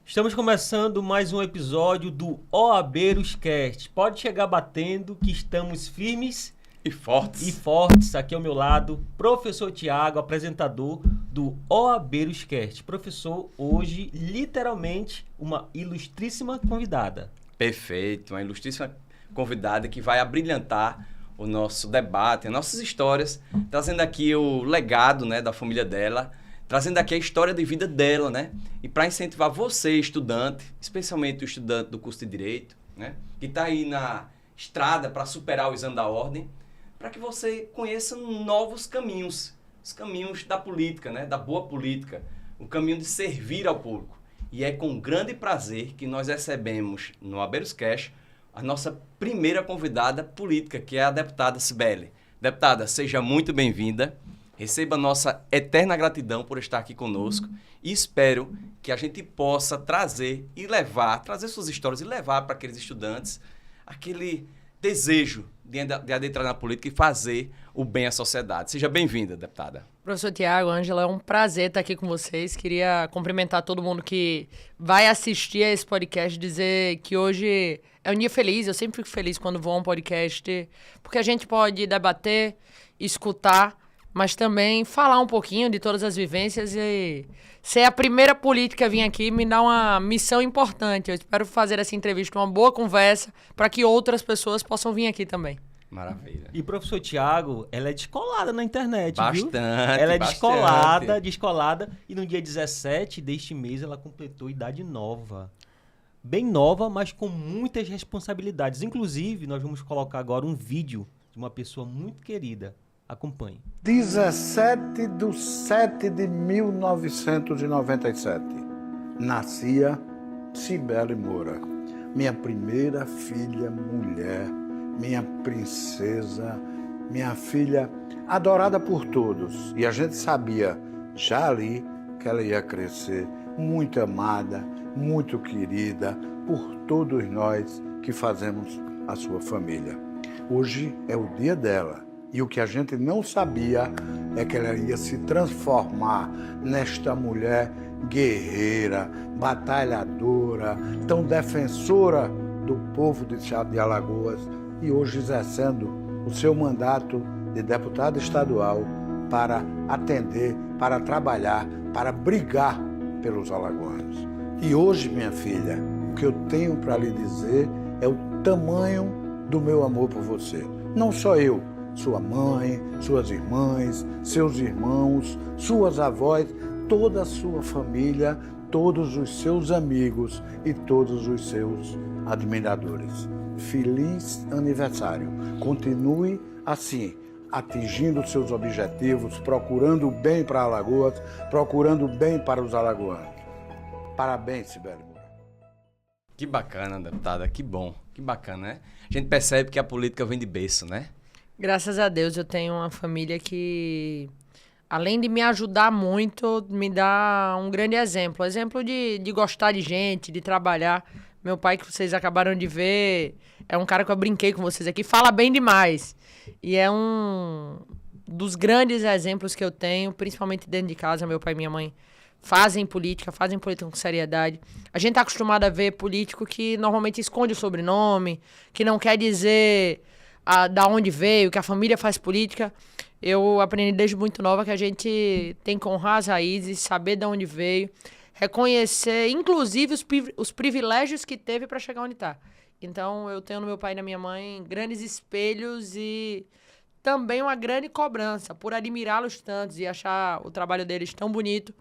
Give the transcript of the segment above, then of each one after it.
Estamos começando mais um episódio do OABeiros Cast. Pode chegar batendo que estamos firmes E fortes. e fortes. Aqui ao meu lado, professor Tiago, apresentador do OABeiros Cast. Professor, hoje, literalmente, uma ilustríssima convidada. Perfeito, uma ilustríssima convidada que vai abrilhantar o nosso debate, as nossas histórias, trazendo aqui o legado, né, da família dela, trazendo aqui a história de vida dela, né? E para incentivar você, estudante, especialmente o estudante do curso de Direito, né, que está aí na estrada para superar o exame da ordem, para que você conheça novos caminhos, os caminhos da política, né, da boa política, o caminho de servir ao público. E é com grande prazer que nós recebemos no OABeiros Cast a nossa primeira convidada política, que é a deputada Cibele. Deputada, seja muito bem-vinda. Receba nossa eterna gratidão por estar aqui conosco e espero que a gente possa trazer suas histórias e levar para aqueles estudantes aquele desejo de adentrar na política e fazer o bem à sociedade. Seja bem-vinda, deputada. Professor Tiago, Ângela, é um prazer estar aqui com vocês. Queria cumprimentar todo mundo que vai assistir a esse podcast, dizer que hoje é um dia feliz. Eu sempre fico feliz quando vou a um podcast, porque a gente pode debater, escutar, mas também falar um pouquinho de todas as vivências e ser a primeira política a vir aqui me dá uma missão importante. Eu espero fazer essa entrevista uma boa conversa para que outras pessoas possam vir aqui também. Maravilha. E professor Tiago, ela é descolada na internet, viu? Bastante, Ela é bastante. descolada, e no dia 17 deste mês ela completou idade nova. Bem nova, mas com muitas responsabilidades. Inclusive, nós vamos colocar agora um vídeo de uma pessoa muito querida. Acompanhe. 17/7/1997, nascia Cibele Moura, minha primeira filha mulher, minha princesa, minha filha adorada por todos. E a gente sabia já ali que ela ia crescer muito amada, muito querida por todos nós que fazemos a sua família. Hoje é o dia dela. E o que a gente não sabia é que ela ia se transformar nesta mulher guerreira, batalhadora, tão defensora do povo de Alagoas e hoje exercendo o seu mandato de deputada estadual para atender, para trabalhar, para brigar pelos alagoanos. E hoje, minha filha, o que eu tenho para lhe dizer é o tamanho do meu amor por você. Não só eu, sua mãe, suas irmãs, seus irmãos, suas avós, toda a sua família, todos os seus amigos e todos os seus admiradores. Feliz aniversário. Continue assim, atingindo seus objetivos, procurando o bem para Alagoas, procurando o bem para os alagoanos. Parabéns, Cibele Moura. Que bacana, deputada, que bom, que bacana, né? A gente percebe que a política vem de berço, né? Graças a Deus eu tenho uma família que, além de me ajudar muito, me dá um grande exemplo. Exemplo de gostar de gente, de trabalhar. Meu pai, que vocês acabaram de ver, é um cara que eu brinquei com vocês aqui, fala bem demais. E é um dos grandes exemplos que eu tenho, principalmente dentro de casa. Meu pai e minha mãe fazem política com seriedade. A gente tá acostumado a ver político que normalmente esconde o sobrenome, que não quer dizer da onde veio, que a família faz política. Eu aprendi desde muito nova que a gente tem que honrar as raízes, saber de onde veio, reconhecer, inclusive, os privilégios que teve para chegar onde está. Então, eu tenho no meu pai e na minha mãe grandes espelhos e também uma grande cobrança por admirá-los tantos e achar o trabalho deles tão bonito.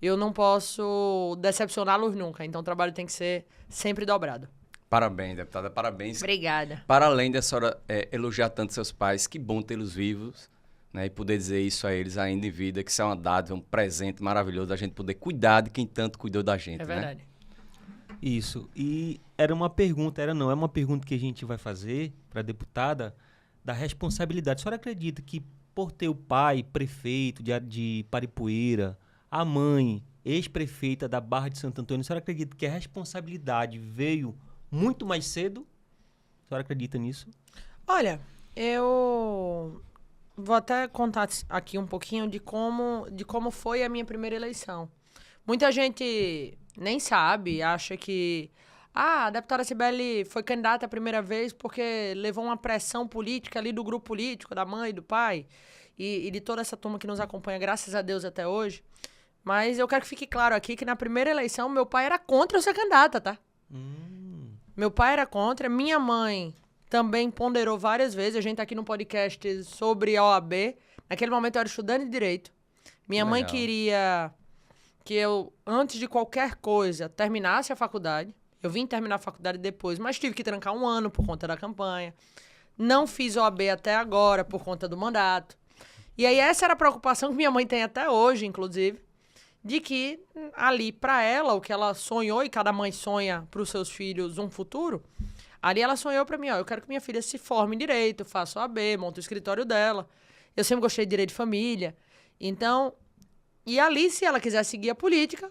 Eu não posso decepcioná-los nunca, então o trabalho tem que ser sempre dobrado. Parabéns, deputada, parabéns. Obrigada. Para além da senhora elogiar tanto seus pais, que bom tê-los vivos, né, e poder dizer isso a eles ainda em vida, que isso é uma dádiva, um presente maravilhoso, a gente poder cuidar de quem tanto cuidou da gente, É verdade. né? Isso. E é uma pergunta que a gente vai fazer para a deputada da responsabilidade. A senhora acredita que por ter o pai prefeito de Paripueira, a mãe ex-prefeita da Barra de Santo Antônio, a senhora acredita que a responsabilidade veio muito mais cedo? A senhora acredita nisso? Olha, eu vou até contar aqui um pouquinho de como foi a minha primeira eleição. Muita gente nem sabe, acha que... a deputada Cibele foi candidata a primeira vez porque levou uma pressão política ali do grupo político, da mãe, do pai, e de toda essa turma que nos acompanha, graças a Deus, até hoje. Mas eu quero que fique claro aqui que na primeira eleição meu pai era contra eu ser candidata, tá? Meu pai era contra, minha mãe também ponderou várias vezes. A gente tá aqui no podcast sobre a OAB. Naquele momento eu era estudante de Direito. Minha mãe queria que eu, antes de qualquer coisa, terminasse a faculdade. Eu vim terminar a faculdade depois, mas tive que trancar 1 ano por conta da campanha. Não fiz OAB até agora por conta do mandato. E aí essa era a preocupação que minha mãe tem até hoje, inclusive, de que ali para ela, o que ela sonhou, e cada mãe sonha para os seus filhos um futuro, ali ela sonhou para mim, ó, eu quero que minha filha se forme em Direito, faça OAB, monte o escritório dela. Eu sempre gostei de Direito de Família. Então, e ali, se ela quiser seguir a política,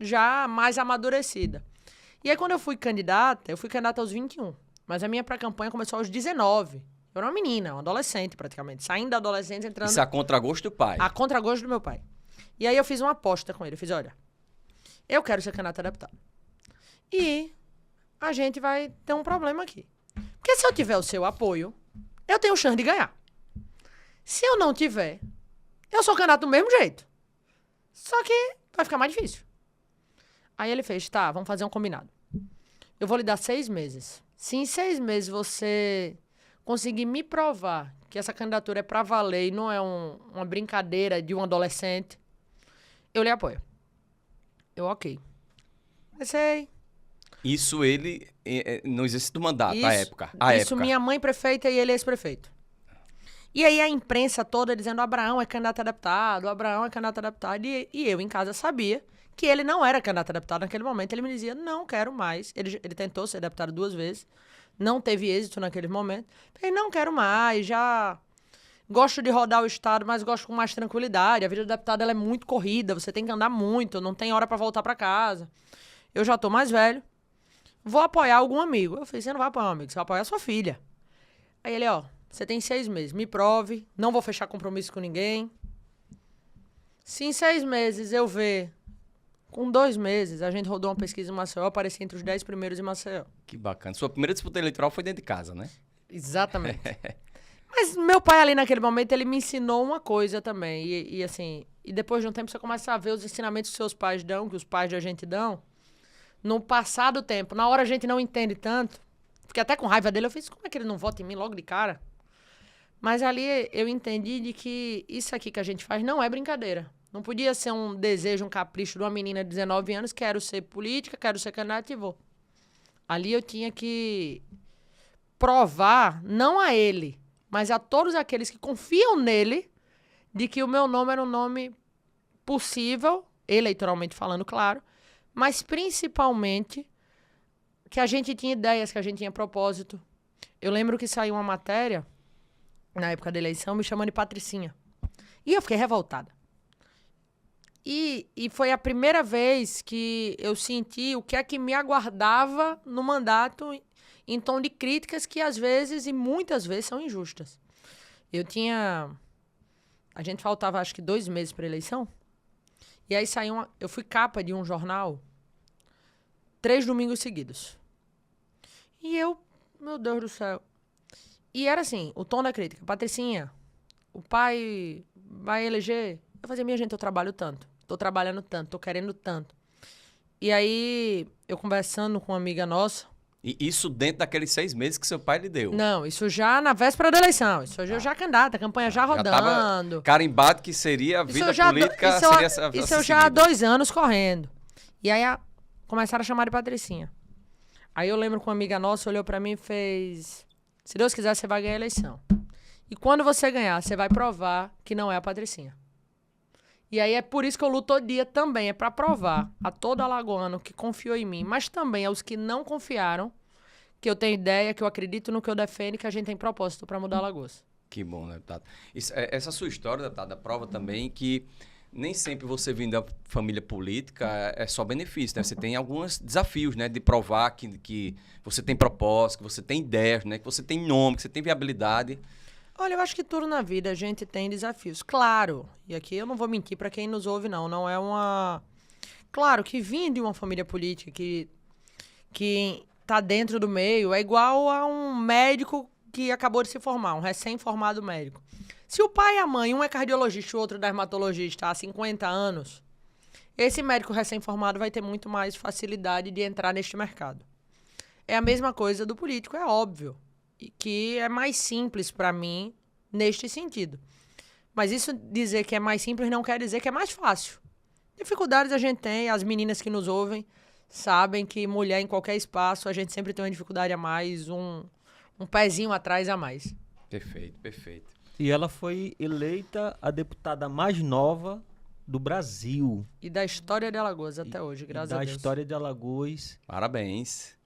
já mais amadurecida. E aí, quando eu fui candidata aos 21. Mas a minha pré-campanha começou aos 19. Eu era uma menina, uma adolescente, praticamente. Saindo da adolescência, entrando... Isso a contragosto do pai. A contragosto do meu pai. E aí, eu fiz uma aposta com ele. Eu fiz, olha, eu quero ser candidata a deputado. E a gente vai ter um problema aqui. Porque se eu tiver o seu apoio, eu tenho chance de ganhar. Se eu não tiver, eu sou candidato do mesmo jeito. Só que vai ficar mais difícil. Aí ele fez, tá, vamos fazer um combinado. Eu vou lhe dar 6 meses. Se em 6 meses você conseguir me provar que essa candidatura é pra valer e não é uma brincadeira de um adolescente, eu lhe apoio. Eu, ok. Comecei. Isso ele, no exercício do mandato, Isso, à época. Isso minha mãe prefeita e ele ex-prefeito. E aí a imprensa toda dizendo, Abraão é candidato a deputado, Abraão é candidato a deputado. E eu em casa sabia que ele não era candidato a deputado naquele momento. Ele me dizia, não quero mais. Ele tentou ser deputado 2 vezes. Não teve êxito naquele momento. Falei, não quero mais, já gosto de rodar o estado, mas gosto com mais tranquilidade. A vida do deputado ela é muito corrida, você tem que andar muito, não tem hora pra voltar pra casa. Eu já tô mais velho. Vou apoiar algum amigo. Eu falei, você não vai apoiar um amigo, você vai apoiar a sua filha. Aí ele, ó, você tem 6 meses, me prove, não vou fechar compromisso com ninguém. Se em 6 meses eu ver, com 2 meses, a gente rodou uma pesquisa em Maceió, eu apareci entre os 10 primeiros em Maceió. Que bacana. Sua primeira disputa eleitoral foi dentro de casa, né? Exatamente. Mas meu pai ali naquele momento, ele me ensinou uma coisa também. E assim, e depois de um tempo você começa a ver os ensinamentos que seus pais dão, que os pais da gente dão. No passar do tempo, na hora a gente não entende tanto. Fiquei até com raiva dele, eu fiz, como é que ele não vota em mim logo de cara? Mas ali eu entendi de que isso aqui que a gente faz não é brincadeira. Não podia ser um desejo, um capricho de uma menina de 19 anos, quero ser política, quero ser candidata e vou. Ali eu tinha que provar, não a ele, mas a todos aqueles que confiam nele, de que o meu nome era um nome possível, eleitoralmente falando, claro, mas principalmente que a gente tinha ideias, que a gente tinha propósito. Eu lembro que saiu uma matéria, na época da eleição, me chamando de Patricinha. E eu fiquei revoltada. E foi a primeira vez que eu senti o que é que me aguardava no mandato em tom de críticas que às vezes, e muitas vezes, são injustas. A gente faltava acho que 2 meses para a eleição. E aí eu fui capa de um jornal 3 domingos seguidos. E eu, meu Deus do céu. E era assim, o tom da crítica. Patricinha, o pai vai eleger. Eu fazia, minha gente, eu trabalho tanto. Tô trabalhando tanto, tô querendo tanto. E aí, eu conversando com uma amiga nossa. E isso dentro daqueles 6 meses que seu pai lhe deu? Não, isso já na véspera da eleição. Isso eu já candidata, a campanha já rodando. Já tava carimbado que seria a vida política. Isso eu já há 2 anos correndo. E aí, começaram a chamar de Patricinha. Aí eu lembro que uma amiga nossa olhou pra mim e fez... Se Deus quiser, você vai ganhar a eleição. E quando você ganhar, você vai provar que não é a Patricinha. E aí é por isso que eu luto todo dia também. É pra provar a todo alagoano que confiou em mim, mas também aos que não confiaram, que eu tenho ideia, que eu acredito no que eu defendo e que a gente tem propósito pra mudar Alagoas. Que bom, né, deputado? Essa sua história, deputada, prova também que nem sempre você vindo da família política é só benefício, né? Você tem alguns desafios, né? De provar que você tem propósito, que você tem ideias, né? Que você tem nome, que você tem viabilidade. Olha, eu acho que tudo na vida a gente tem desafios. Claro, e aqui eu não vou mentir para quem nos ouve, não é uma Claro que vir de uma família política que tá dentro do meio é igual a um médico que acabou de se formar, um recém-formado médico. Se o pai e a mãe, um é cardiologista e o outro dermatologista há 50 anos, esse médico recém-formado vai ter muito mais facilidade de entrar neste mercado. É a mesma coisa do político, é óbvio, e que é mais simples para mim neste sentido. Mas isso dizer que é mais simples não quer dizer que é mais fácil. Dificuldades a gente tem, as meninas que nos ouvem sabem que mulher em qualquer espaço a gente sempre tem uma dificuldade a mais, um pezinho atrás a mais. Perfeito, perfeito. E ela foi eleita a deputada mais nova do Brasil. E da história de Alagoas até hoje, graças a Deus. Da história de Alagoas. Parabéns.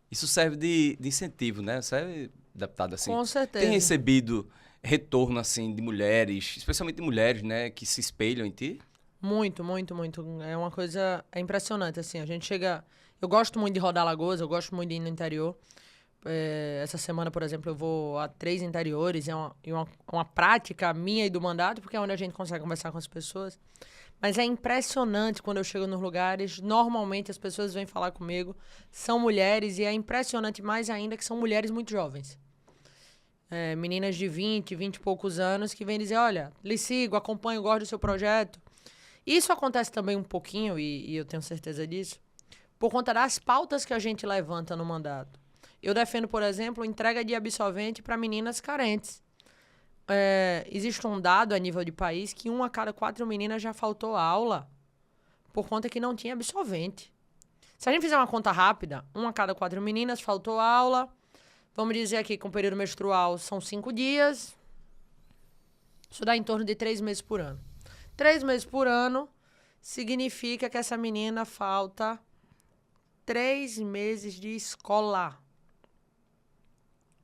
Isso serve de incentivo, né? Serve, deputada, assim. Com certeza. Tem recebido retorno, assim, de mulheres, especialmente de mulheres, né, que se espelham em ti? Muito, muito, muito. É uma coisa impressionante, assim. A gente chega... Eu gosto muito de rodar Alagoas, eu gosto muito de ir no interior. Essa semana, por exemplo, eu vou a 3 interiores. É uma prática minha e do mandato, porque é onde a gente consegue conversar com as pessoas. Mas é impressionante quando eu chego nos lugares. Normalmente as pessoas vêm falar comigo, são mulheres, e é impressionante mais ainda que são mulheres muito jovens. Meninas de 20 e poucos anos que vêm dizer, olha, lhe sigo, acompanho, gosto do seu projeto. Isso acontece também um pouquinho, e eu tenho certeza disso, por conta das pautas que a gente levanta no mandato. Eu defendo, por exemplo, entrega de absorvente para meninas carentes. Existe um dado a nível de país que 1 a cada 4 meninas já faltou aula por conta que não tinha absorvente. Se a gente fizer uma conta rápida, 1 a cada 4 meninas faltou aula. Vamos dizer aqui que o período menstrual são 5 dias. Isso dá em torno de 3 meses por ano. 3 meses por ano significa que essa menina falta 3 meses de escola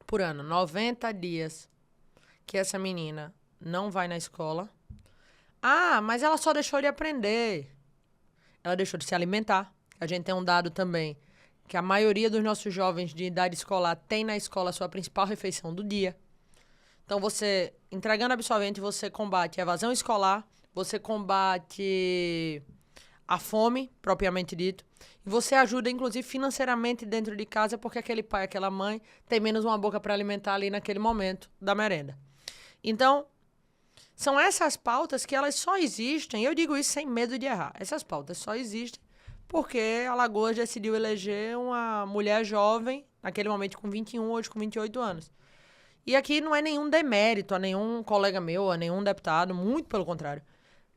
por ano. 90 dias que essa menina não vai na escola. Ah, mas ela só deixou de aprender. Ela deixou de se alimentar. A gente tem um dado também que a maioria dos nossos jovens de idade escolar tem na escola a sua principal refeição do dia. Então, você, entregando absorvente, você combate a evasão escolar, você combate a fome, propriamente dito, e você ajuda, inclusive, financeiramente dentro de casa, porque aquele pai, aquela mãe, tem menos uma boca para alimentar ali naquele momento da merenda. Então, são essas pautas que elas só existem, eu digo isso sem medo de errar, essas pautas só existem porque Alagoas decidiu eleger uma mulher jovem, naquele momento com 21, hoje com 28 anos. E aqui não é nenhum demérito a nenhum colega meu, a nenhum deputado, muito pelo contrário.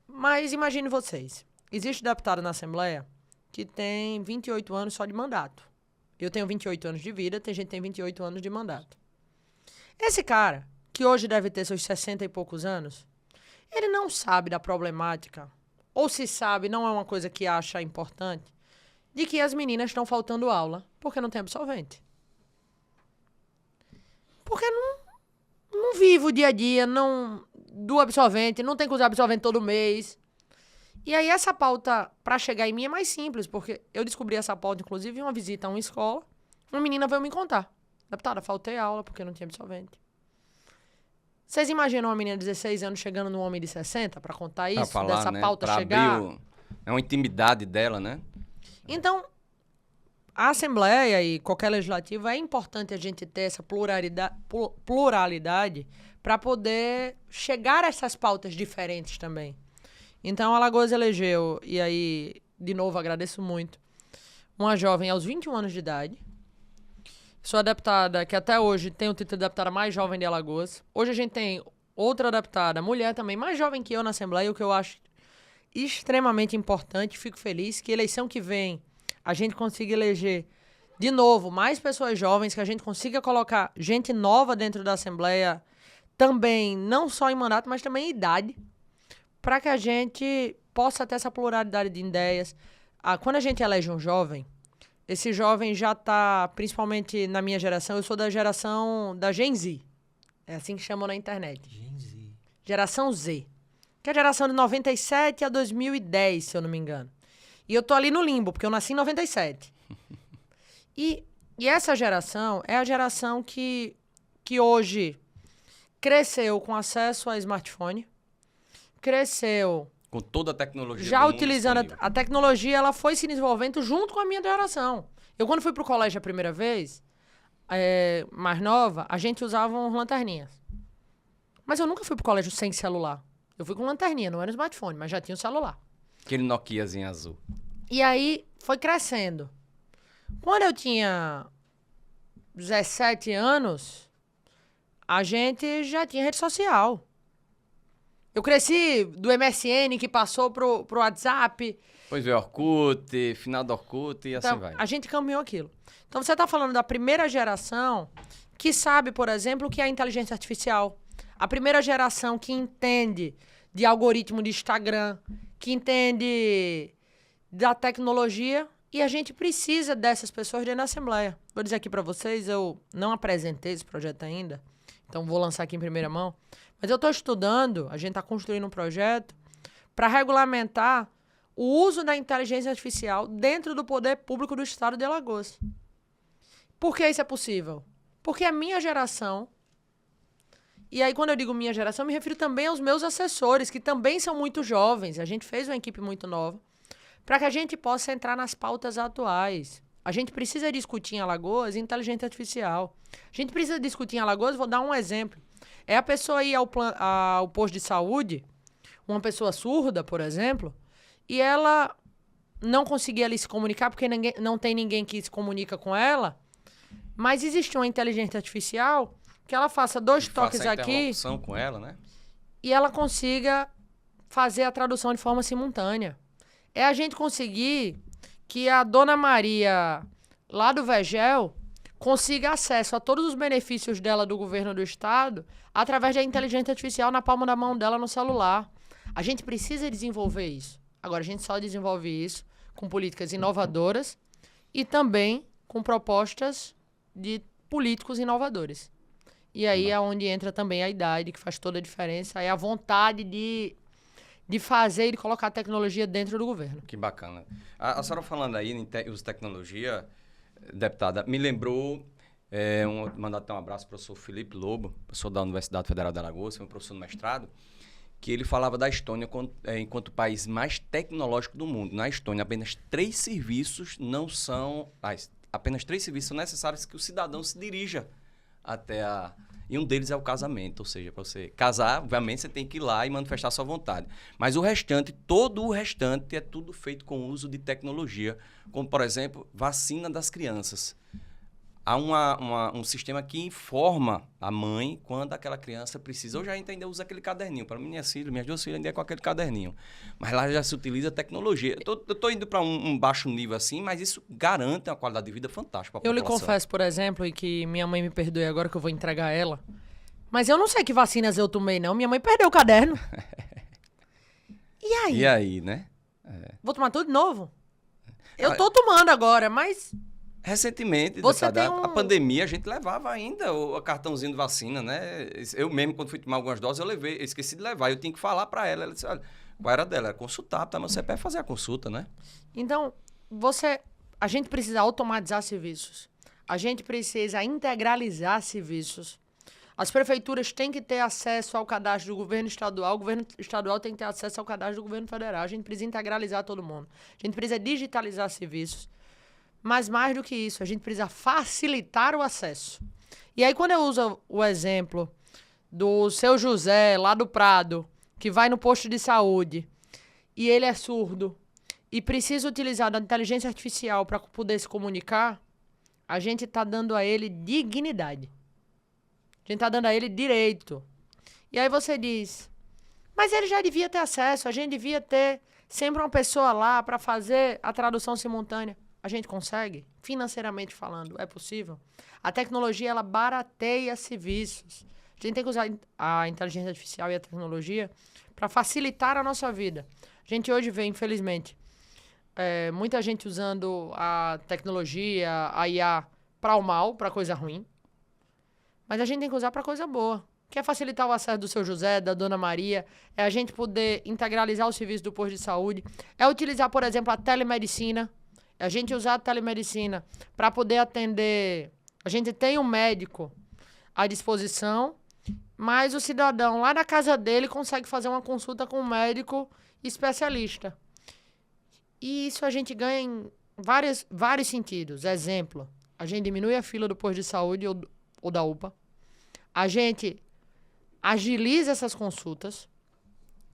Mas imagine vocês, existe deputado na Assembleia que tem 28 anos só de mandato. Eu tenho 28 anos de vida, tem gente que tem 28 anos de mandato. Esse cara, que hoje deve ter seus 60 e poucos anos, ele não sabe da problemática, ou se sabe, não é uma coisa que acha importante, de que as meninas estão faltando aula porque não tem absolvente. Porque não vive o dia a dia do absolvente, não tem que usar absolvente todo mês. E aí essa pauta, para chegar em mim, é mais simples, porque eu descobri essa pauta, inclusive, em uma visita a uma escola. Uma menina veio me contar. Deputada, faltei aula porque não tinha absolvente. Vocês imaginam uma menina de 16 anos chegando num homem de 60 para contar isso, falar, dessa né? pauta pra chegar? É uma intimidade dela, né? Então, a Assembleia e qualquer legislativo é importante a gente ter essa pluralidade para poder chegar a essas pautas diferentes também. Então, Alagoas elegeu, e aí, de novo, agradeço muito, uma jovem aos 21 anos de idade. Sou a deputada que até hoje tem o título de deputada mais jovem de Alagoas. Hoje a gente tem outra deputada, mulher também, mais jovem que eu na Assembleia, o que eu acho extremamente importante. Fico feliz que eleição que vem a gente consiga eleger de novo mais pessoas jovens, que a gente consiga colocar gente nova dentro da Assembleia também, não só em mandato, mas também em idade, para que a gente possa ter essa pluralidade de ideias. Quando a gente elege um jovem, esse jovem já está, principalmente na minha geração, eu sou da geração da Gen Z. É assim que chamam na internet. Gen Z. Geração Z. Que é a geração de 97 a 2010, se eu não me engano. E eu tô ali no limbo, porque eu nasci em 97. E essa geração é a geração que hoje cresceu com acesso a smartphone, cresceu Com toda a tecnologia Já do mundo utilizando disponível. a tecnologia, ela foi se desenvolvendo junto com a minha geração. Eu, quando fui pro colégio a primeira vez, mais nova, a gente usava uns lanterninhas. Mas eu nunca fui pro colégio sem celular. Eu fui com lanterninha, não era smartphone, mas já tinha o celular. Aquele Nokiazinho azul. E aí, foi crescendo. Quando eu tinha 17 anos, a gente já tinha rede social. Eu cresci do MSN, que passou pro WhatsApp. Depois veio Orkut, final do Orkut e Então, assim vai. a gente caminhou aquilo. Então, você está falando da primeira geração que sabe, por exemplo, o que é inteligência artificial. A primeira geração que entende de algoritmo de Instagram, que entende da tecnologia, e a gente precisa dessas pessoas dentro da Assembleia. Vou dizer aqui para vocês, eu não apresentei esse projeto ainda, então vou lançar aqui em primeira mão, mas eu estou estudando, a gente está construindo um projeto para regulamentar o uso da inteligência artificial dentro do poder público do estado de Alagoas. Por que isso é possível? Porque a minha geração, e aí quando eu digo minha geração, eu me refiro também aos meus assessores, que também são muito jovens, a gente fez uma equipe muito nova, para que a gente possa entrar nas pautas atuais. A gente precisa discutir em Alagoas inteligência artificial. A gente precisa discutir em Alagoas, vou dar um exemplo. É a pessoa ir ao posto de saúde, uma pessoa surda, por exemplo, e ela não conseguir ali se comunicar, porque não tem ninguém que se comunica com ela, mas existe uma inteligência artificial que ela faça 2 toques Faça a aqui interlocução com ela, né? e ela consiga fazer a tradução de forma simultânea. É a gente conseguir que a Dona Maria, lá do Vegel, consiga acesso a todos os benefícios dela do governo do estado através da inteligência artificial na palma da mão dela no celular. A gente precisa desenvolver isso. Agora, a gente só desenvolve isso com políticas inovadoras e também com propostas de políticos inovadores. E aí é onde entra também a idade, que faz toda a diferença, é a vontade de fazer e de colocar a tecnologia dentro do governo. Que bacana. A senhora falando aí em uso de tecnologia, deputada, me lembrou, mandar até um abraço para o professor Felipe Lobo, professor da Universidade Federal de Alagoas, meu professor no mestrado, que ele falava da Estônia enquanto o país mais tecnológico do mundo. Na Estônia, apenas 3 serviços são necessários que o cidadão se dirija até E um deles é o casamento, ou seja, para você casar, obviamente você tem que ir lá e manifestar sua vontade. Mas o restante, todo o restante é tudo feito com o uso de tecnologia, como, por exemplo, vacina das crianças. Há um sistema que informa a mãe quando aquela criança precisa. Eu já ainda uso aquele caderninho. Para minhas 2 filhas ainda é com aquele caderninho. Mas lá já se utiliza tecnologia. Eu estou indo para um baixo nível assim, mas isso garante uma qualidade de vida fantástica para a Eu lhe população. confesso, por exemplo, e que minha mãe me perdoe agora que eu vou entregar ela, mas eu não sei que vacinas eu tomei, não. Minha mãe perdeu o caderno. E aí? E aí, né? Vou tomar tudo de novo? Eu tô tomando agora, mas... Recentemente, Você deputada, tem a pandemia, a gente levava ainda o cartãozinho de vacina, né? Eu mesmo, quando fui tomar algumas doses, eu esqueci de levar. Eu tinha que falar para ela. Ela disse, olha, qual era dela? Era consultar, tá? Mas você pode fazer a consulta, né? Então, a gente precisa automatizar serviços. A gente precisa integralizar serviços. As prefeituras têm que ter acesso ao cadastro do governo estadual. O governo estadual tem que ter acesso ao cadastro do governo federal. A gente precisa integralizar todo mundo. A gente precisa digitalizar serviços. Mas mais do que isso, a gente precisa facilitar o acesso. E aí, quando eu uso o exemplo do seu José, lá do Prado, que vai no posto de saúde, e ele é surdo, e precisa utilizar da inteligência artificial para poder se comunicar, a gente está dando a ele dignidade. A gente está dando a ele direito. E aí você diz, mas ele já devia ter acesso, a gente devia ter sempre uma pessoa lá para fazer a tradução simultânea. A gente consegue? Financeiramente falando, é possível? A tecnologia, ela barateia serviços. A gente tem que usar a inteligência artificial e a tecnologia para facilitar a nossa vida. A gente hoje vê, infelizmente, muita gente usando a tecnologia, a IA, para o mal, para coisa ruim. Mas a gente tem que usar para coisa boa. Que é facilitar o acesso do seu José, da Dona Maria, é a gente poder integralizar o serviço do posto de saúde, é utilizar, por exemplo, a telemedicina. A gente usar a telemedicina para poder atender... A gente tem um médico à disposição mas o cidadão lá na casa dele consegue fazer uma consulta com um médico especialista. E isso a gente ganha em vários sentidos. Exemplo, a gente diminui a fila do posto de saúde ou da UPA. A gente agiliza essas consultas.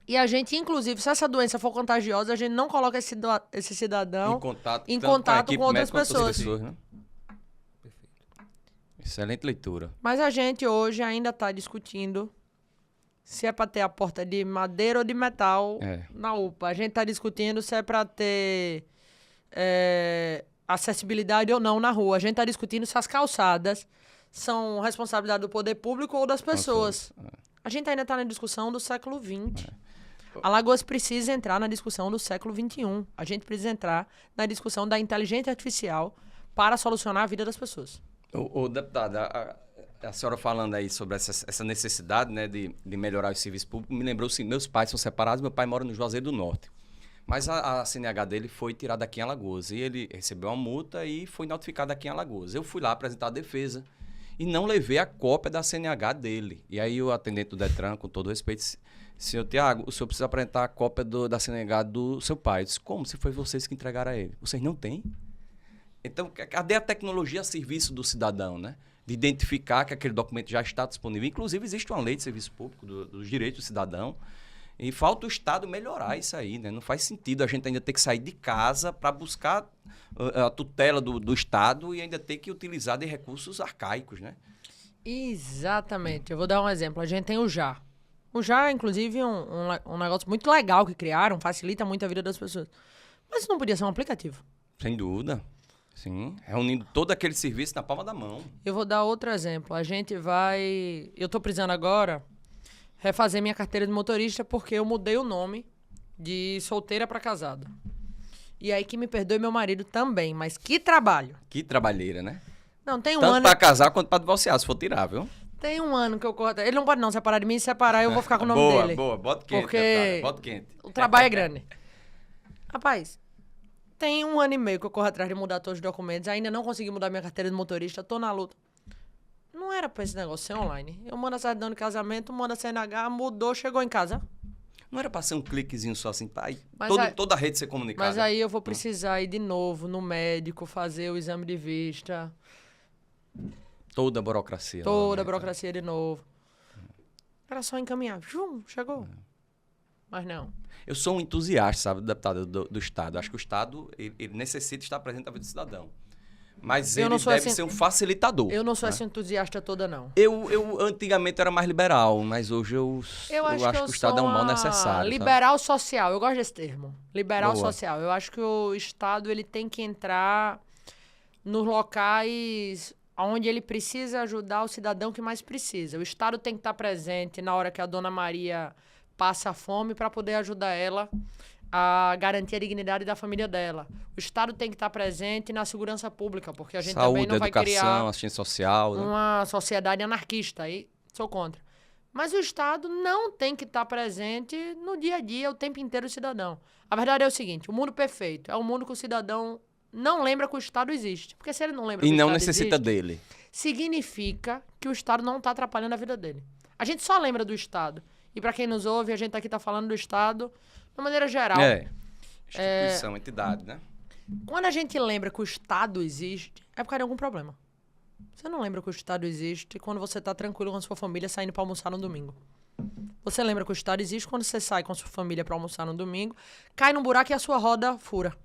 E a gente, inclusive, se essa doença for contagiosa, a gente não coloca esse cidadão em contato com outras pessoas. Né? Excelente leitura. Mas a gente hoje ainda está discutindo se é para ter a porta de madeira ou de metal na UPA. A gente está discutindo se é para ter acessibilidade ou não na rua. A gente está discutindo se as calçadas são responsabilidade do poder público ou das pessoas. A gente ainda está na discussão do século XX. Alagoas precisa entrar na discussão do século XXI. A gente precisa entrar na discussão da inteligência artificial para solucionar a vida das pessoas. Ô, deputada, a senhora falando aí sobre essa necessidade, né, de melhorar o serviço público, me lembrou assim, meus pais são separados, meu pai mora no Juazeiro do Norte. Mas a CNH dele foi tirada aqui em Alagoas. E ele recebeu uma multa e foi notificado aqui em Alagoas. Eu fui lá apresentar a defesa e não levei a cópia da CNH dele. E aí o atendente do Detran, com todo respeito, disse: senhor Tiago, o senhor precisa apresentar a cópia da CNH do seu pai. Eu disse: como? Se foi vocês que entregaram a ele. Vocês não têm? Então, cadê a tecnologia a serviço do cidadão, né? De identificar que aquele documento já está disponível. Inclusive, existe uma lei de serviço público dos direitos do cidadão. E falta o Estado melhorar isso aí, né? Não faz sentido a gente ainda ter que sair de casa para buscar a tutela do Estado e ainda ter que utilizar de recursos arcaicos, né? Exatamente. Eu vou dar um exemplo. A gente tem o JA. O JA, inclusive, é um negócio muito legal que criaram, facilita muito a vida das pessoas. Mas isso não podia ser um aplicativo. Sem dúvida. Sim, reunindo todo aquele serviço na palma da mão. Eu vou dar outro exemplo. A gente vai... Eu tô precisando agora refazer minha carteira de motorista porque eu mudei o nome de solteira para casada. E aí que me perdoe meu marido também, mas que trabalho. Que trabalheira, né? Não, tem um Tanto ano... para casar quanto para divorciar, se for tirar, viu? Tem um ano que eu corro... Ele não pode não separar de mim, se separar eu vou ficar com o nome dele. Boa, bota quente, porque bota quente. O trabalho é grande. Rapaz, tem um ano e meio que eu corro atrás de mudar todos os documentos, ainda não consegui mudar minha carteira de motorista, tô na luta. Não era pra esse negócio ser online. Eu mando a certidão de casamento, mando a CNH, mudou, chegou em casa. Não era pra ser um cliquezinho só assim, pai. Aí, toda a rede ser comunicada. Mas aí eu vou precisar ir de novo no médico, fazer o exame de vista. Toda a burocracia. Toda a burocracia de novo. Era só encaminhar. Chegou. Mas não. Eu sou um entusiasta, sabe, deputado, do Estado. Acho que o Estado ele necessita estar presente na vida do cidadão. Mas ele deve ser um facilitador. Eu não sou essa entusiasta toda, não. Eu antigamente era mais liberal, mas hoje eu acho que o Estado é um mal necessário. Liberal social, eu gosto desse termo. Liberal social. Eu acho que o Estado ele tem que entrar nos locais onde ele precisa ajudar o cidadão que mais precisa. O Estado tem que estar presente na hora que a dona Maria passa fome para poder ajudar ela a garantir a dignidade da família dela. O Estado tem que estar presente na segurança pública, porque a gente também não vai criar assistência social, né? Uma sociedade anarquista. Aí sou contra. Mas o Estado não tem que estar presente no dia a dia, o tempo inteiro do cidadão. A verdade é o seguinte, o mundo perfeito é um mundo que o cidadão não lembra que o Estado existe. Porque se ele não lembra que o Estado existe... E não necessita dele. Significa que o Estado não está atrapalhando a vida dele. A gente só lembra do Estado. E para quem nos ouve, a gente aqui está falando do Estado de uma maneira geral. Instituição, entidade, né? Quando a gente lembra que o Estado existe, é por causa de algum problema. Você não lembra que o Estado existe quando você está tranquilo com a sua família saindo para almoçar no domingo. Você lembra que o Estado existe quando você sai com a sua família para almoçar no domingo, cai num buraco e a sua roda fura.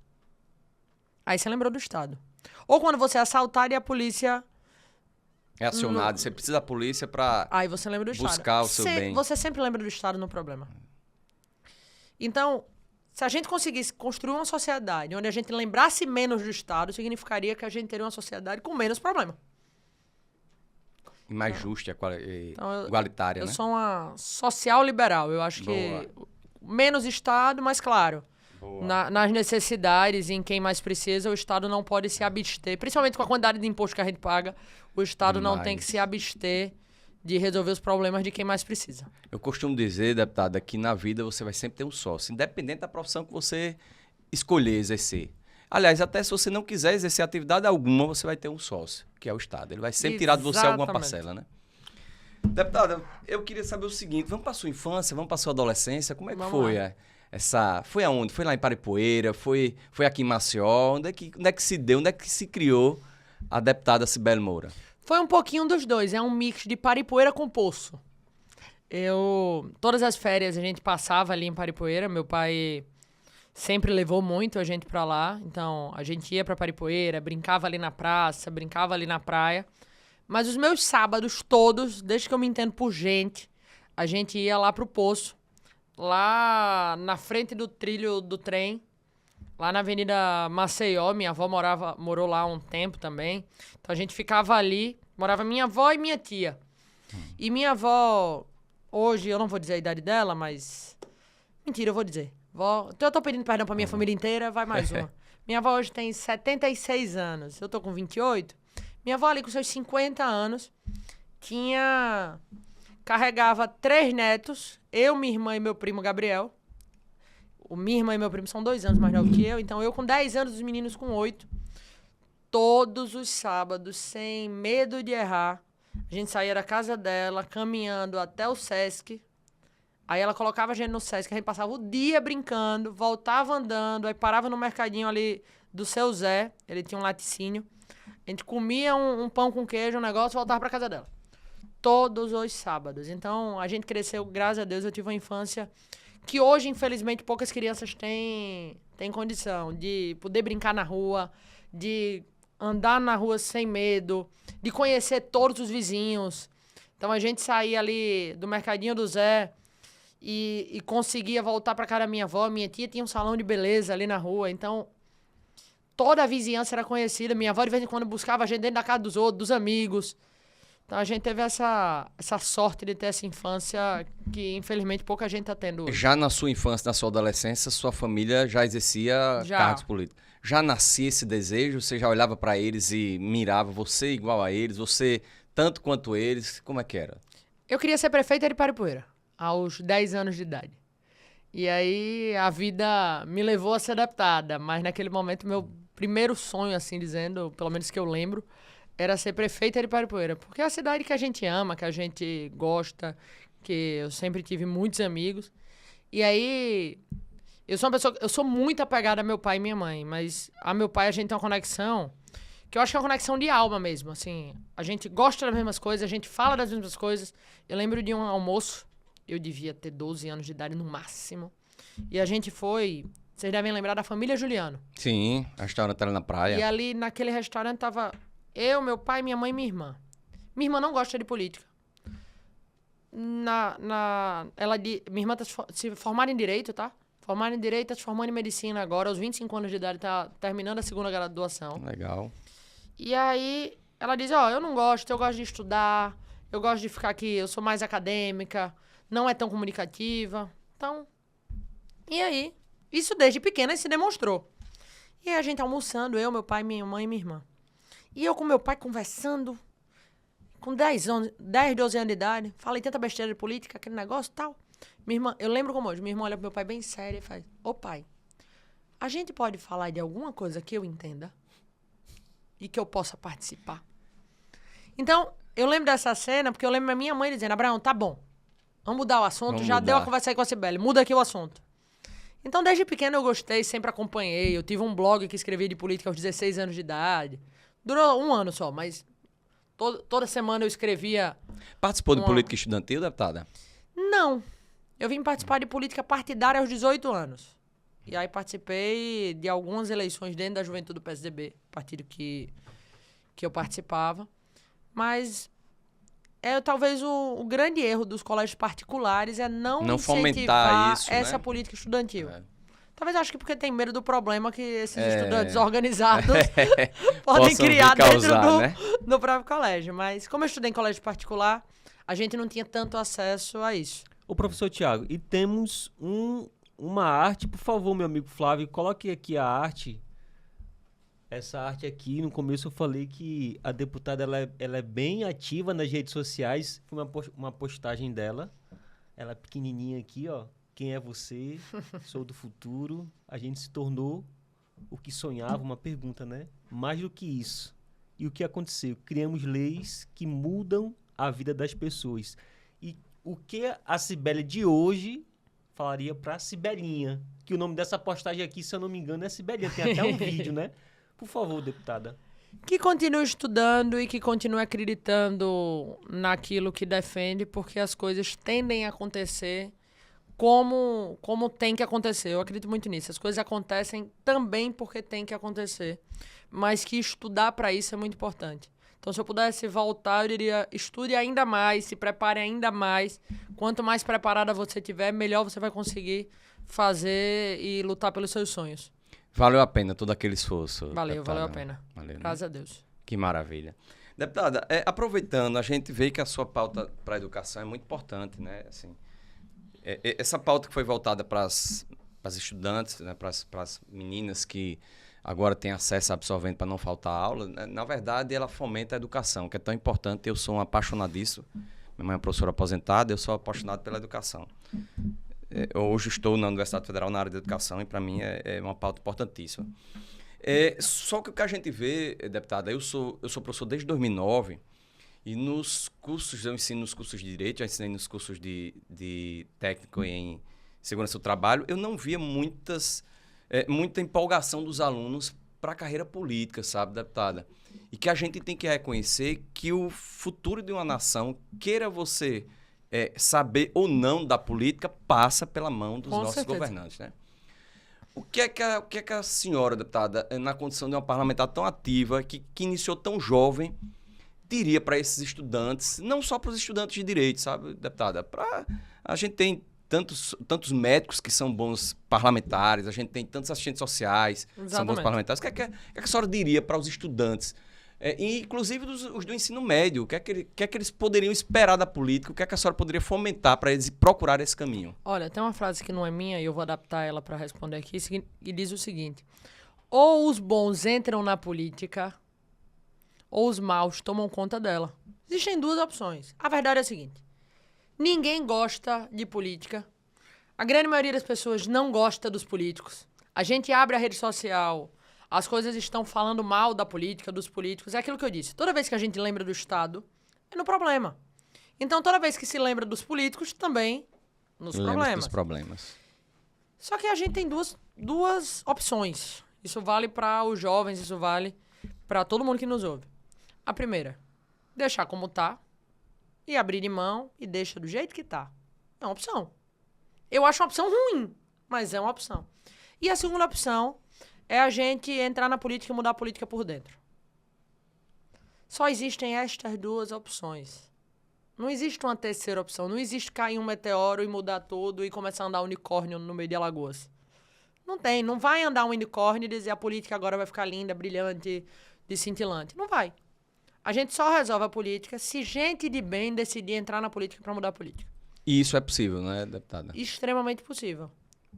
Aí você lembrou do Estado. Ou quando você é assaltado e a polícia... É acionado. Você precisa da polícia para aí você lembra do buscar Estado. O seu bem. Você sempre lembra do Estado no problema. Então, se a gente conseguisse construir uma sociedade onde a gente lembrasse menos do Estado, significaria que a gente teria uma sociedade com menos problema. E mais justa e igualitária, né? Eu sou uma social liberal. Eu acho que menos Estado, mas claro, nas necessidades, em quem mais precisa, o Estado não pode se abster. Principalmente com a quantidade de imposto que a gente paga, o Estado não tem que se abster de resolver os problemas de quem mais precisa. Eu costumo dizer, deputada, que na vida você vai sempre ter um sócio, independente da profissão que você escolher exercer. Aliás, até se você não quiser exercer atividade alguma, você vai ter um sócio, que é o Estado. Ele vai sempre tirar de você alguma parcela, né? Deputada, eu queria saber o seguinte, vamos para sua infância, vamos para sua adolescência, como é que Vamos foi? lá. Foi aonde? Foi lá em Paripoeira? Foi aqui em Maceió? Onde é que se deu? Onde é que se criou a deputada Cibele Moura? Foi um pouquinho dos dois, é um mix de Paripoeira com Poço. Todas as férias a gente passava ali em Paripoeira, meu pai sempre levou muito a gente pra lá, então a gente ia pra Paripoeira, brincava ali na praça, brincava ali na praia. Mas os meus sábados todos, desde que eu me entendo por gente, a gente ia lá pro Poço, lá na frente do trilho do trem, lá na Avenida Maceió. Minha avó morou lá há um tempo também. Então a gente ficava ali, morava minha avó e minha tia. E minha avó, hoje, eu não vou dizer a idade dela, mas... Mentira, eu vou dizer. Vó, então eu tô pedindo perdão pra minha família inteira, vai mais uma. Minha avó hoje tem 76 anos, eu tô com 28. Minha avó ali com seus 50 anos, carregava 3 netos, eu, minha irmã e meu primo Gabriel. Minha irmã e meu primo são 2 anos mais novos que eu, então eu com 10 anos, os meninos com 8. Todos os sábados, sem medo de errar, a gente saía da casa dela, caminhando até o Sesc. Aí ela colocava a gente no Sesc, a gente passava o dia brincando, voltava andando, aí parava no mercadinho ali do Seu Zé, ele tinha um laticínio. A gente comia um pão com queijo, um negócio, e voltava pra casa dela. Todos os sábados. Então, a gente cresceu, graças a Deus, eu tive uma infância que hoje, infelizmente, poucas crianças têm condição de poder brincar na rua, de andar na rua sem medo, de conhecer todos os vizinhos. Então, a gente saía ali do mercadinho do Zé e conseguia voltar pra casa da minha avó. Minha tia tinha um salão de beleza ali na rua, então... Toda a vizinhança era conhecida. Minha avó, de vez em quando, buscava a gente dentro da casa dos outros, dos amigos. Então, a gente teve essa sorte de ter essa infância que, infelizmente, pouca gente tá tendo hoje. Já na sua infância, na sua adolescência, sua família já exercia cargos políticos. Já nascia esse desejo? Você já olhava para eles e mirava você igual a eles? Você tanto quanto eles? Como é que era? Eu queria ser prefeita de Paripoeira, aos 10 anos de idade. E aí, a vida me levou a ser deputada. Mas, naquele momento, meu primeiro sonho, assim dizendo, pelo menos que eu lembro, era ser prefeita de Paripoeira. Porque é a cidade que a gente ama, que a gente gosta, que eu sempre tive muitos amigos. E aí, eu sou muito apegada a meu pai e minha mãe, mas a meu pai a gente tem uma conexão, que eu acho que é uma conexão de alma mesmo, assim. A gente gosta das mesmas coisas, a gente fala das mesmas coisas. Eu lembro de um almoço, eu devia ter 12 anos de idade no máximo, e a gente foi... Vocês devem lembrar da família Juliano. Sim, restaurante ali na praia. E ali, naquele restaurante, tava eu, meu pai, minha mãe e minha irmã. Minha irmã não gosta de política. Minha irmã tá se formada em Direito, tá? Formada em Direito, tá se formando em Medicina agora. Aos 25 anos de idade, tá terminando a 2ª graduação. Legal. E aí, ela diz, eu não gosto, eu gosto de estudar, eu gosto de ficar aqui, eu sou mais acadêmica, não é tão comunicativa. Então, e aí... Isso desde pequena se demonstrou. E aí a gente almoçando, eu, meu pai, minha mãe e minha irmã. E eu com meu pai conversando, com 10, 12 anos de idade, falei tanta besteira de política, aquele negócio e tal. Minha irmã, eu lembro como hoje, minha irmã olha pro meu pai bem sério e faz, ô pai, a gente pode falar de alguma coisa que eu entenda e que eu possa participar? Então, eu lembro dessa cena porque eu lembro da minha mãe dizendo, Abraão, tá bom, vamos mudar o assunto, deu a conversa aí com a Cibele, muda aqui o assunto. Então, desde pequeno eu gostei, sempre acompanhei. Eu tive um blog que escrevia de política aos 16 anos de idade. Durou 1 ano só, mas toda semana eu escrevia... Participou de política estudantil, deputada? Não. Eu vim participar de política partidária aos 18 anos. E aí participei de algumas eleições dentro da juventude do PSDB, partido que eu participava. Mas talvez o grande erro dos colégios particulares é não fomentar isso, essa né? política estudantil. Talvez acho que porque tem medo do problema que esses estudantes organizados podem criar dentro do próprio colégio. Mas como eu estudei em colégio particular, a gente não tinha tanto acesso a isso. Ô, professor Tiago, e temos uma arte, por favor, meu amigo Flávio, coloque aqui a arte. Essa arte aqui, no começo eu falei que a deputada ela é bem ativa nas redes sociais. Foi uma postagem dela. Ela é pequenininha aqui, ó. Quem é você? Sou do futuro. A gente se tornou o que sonhava, uma pergunta, né? Mais do que isso. E o que aconteceu? Criamos leis que mudam a vida das pessoas. E o que a Cibele de hoje falaria para a Cibelinha? Que o nome dessa postagem aqui, se eu não me engano, é Cibelinha. Tem até um vídeo, né? Por favor, deputada. Que continue estudando e que continue acreditando naquilo que defende, porque as coisas tendem a acontecer como tem que acontecer. Eu acredito muito nisso. As coisas acontecem também porque tem que acontecer. Mas que estudar para isso é muito importante. Então, se eu pudesse voltar, eu diria, estude ainda mais, se prepare ainda mais. Quanto mais preparada você tiver, melhor você vai conseguir fazer e lutar pelos seus sonhos. Valeu a pena todo aquele esforço. Valeu, deputada. valeu a pena. Valeu, né? Graças a Deus. Que maravilha. Deputada, aproveitando, a gente vê que a sua pauta para a educação é muito importante, né? Assim, essa pauta que foi voltada para as estudantes, né? para as meninas que agora têm acesso a absorvente para não faltar aula, né? Na verdade, ela fomenta a educação, que é tão importante. Eu sou um apaixonadíssimo. Minha mãe é professora aposentada, eu sou apaixonado pela educação. Hoje estou na Universidade Federal na área de educação e para mim é uma pauta importantíssima. Só que o que a gente vê, deputada, eu sou professor desde 2009 e nos cursos, eu ensino nos cursos de Direito, já ensinei nos cursos de técnico em Segurança do Trabalho, eu não via muita empolgação dos alunos para a carreira política, sabe, deputada? E que a gente tem que reconhecer que o futuro de uma nação, queira você saber ou não da política, passa pela mão dos nossos governantes, né? O que é que a senhora, deputada, na condição de uma parlamentar tão ativa, que iniciou tão jovem, diria para esses estudantes, não só para os estudantes de direito, sabe, deputada? A gente tem tantos médicos que são bons parlamentares, a gente tem tantos assistentes sociais que são bons parlamentares. O que é que a senhora diria para os estudantes? Inclusive os do ensino médio, o que é que eles poderiam esperar da política, o que é que a senhora poderia fomentar para eles procurar esse caminho? Olha, tem uma frase que não é minha e eu vou adaptar ela para responder aqui, e diz o seguinte: ou os bons entram na política, ou os maus tomam conta dela. Existem duas opções. A verdade é a seguinte: ninguém gosta de política. A grande maioria das pessoas não gosta dos políticos. A gente abre a rede social, as coisas estão falando mal da política, dos políticos. É aquilo que eu disse. Toda vez que a gente lembra do Estado, é no problema. Então, toda vez que se lembra dos políticos, também nos problemas. Só que a gente tem duas opções. Isso vale para os jovens, isso vale para todo mundo que nos ouve. A primeira, deixar como tá e abrir de mão e deixa do jeito que tá. É uma opção. Eu acho uma opção ruim, mas é uma opção. E a segunda opção é a gente entrar na política e mudar a política por dentro. Só existem estas duas opções. Não existe uma terceira opção. Não existe cair um meteoro e mudar tudo e começar a andar unicórnio no meio de Alagoas. Não tem. Não vai andar um unicórnio e dizer a política agora vai ficar linda, brilhante, cintilante. Não vai. A gente só resolve a política se gente de bem decidir entrar na política para mudar a política. E isso é possível, não é, deputada? Extremamente possível.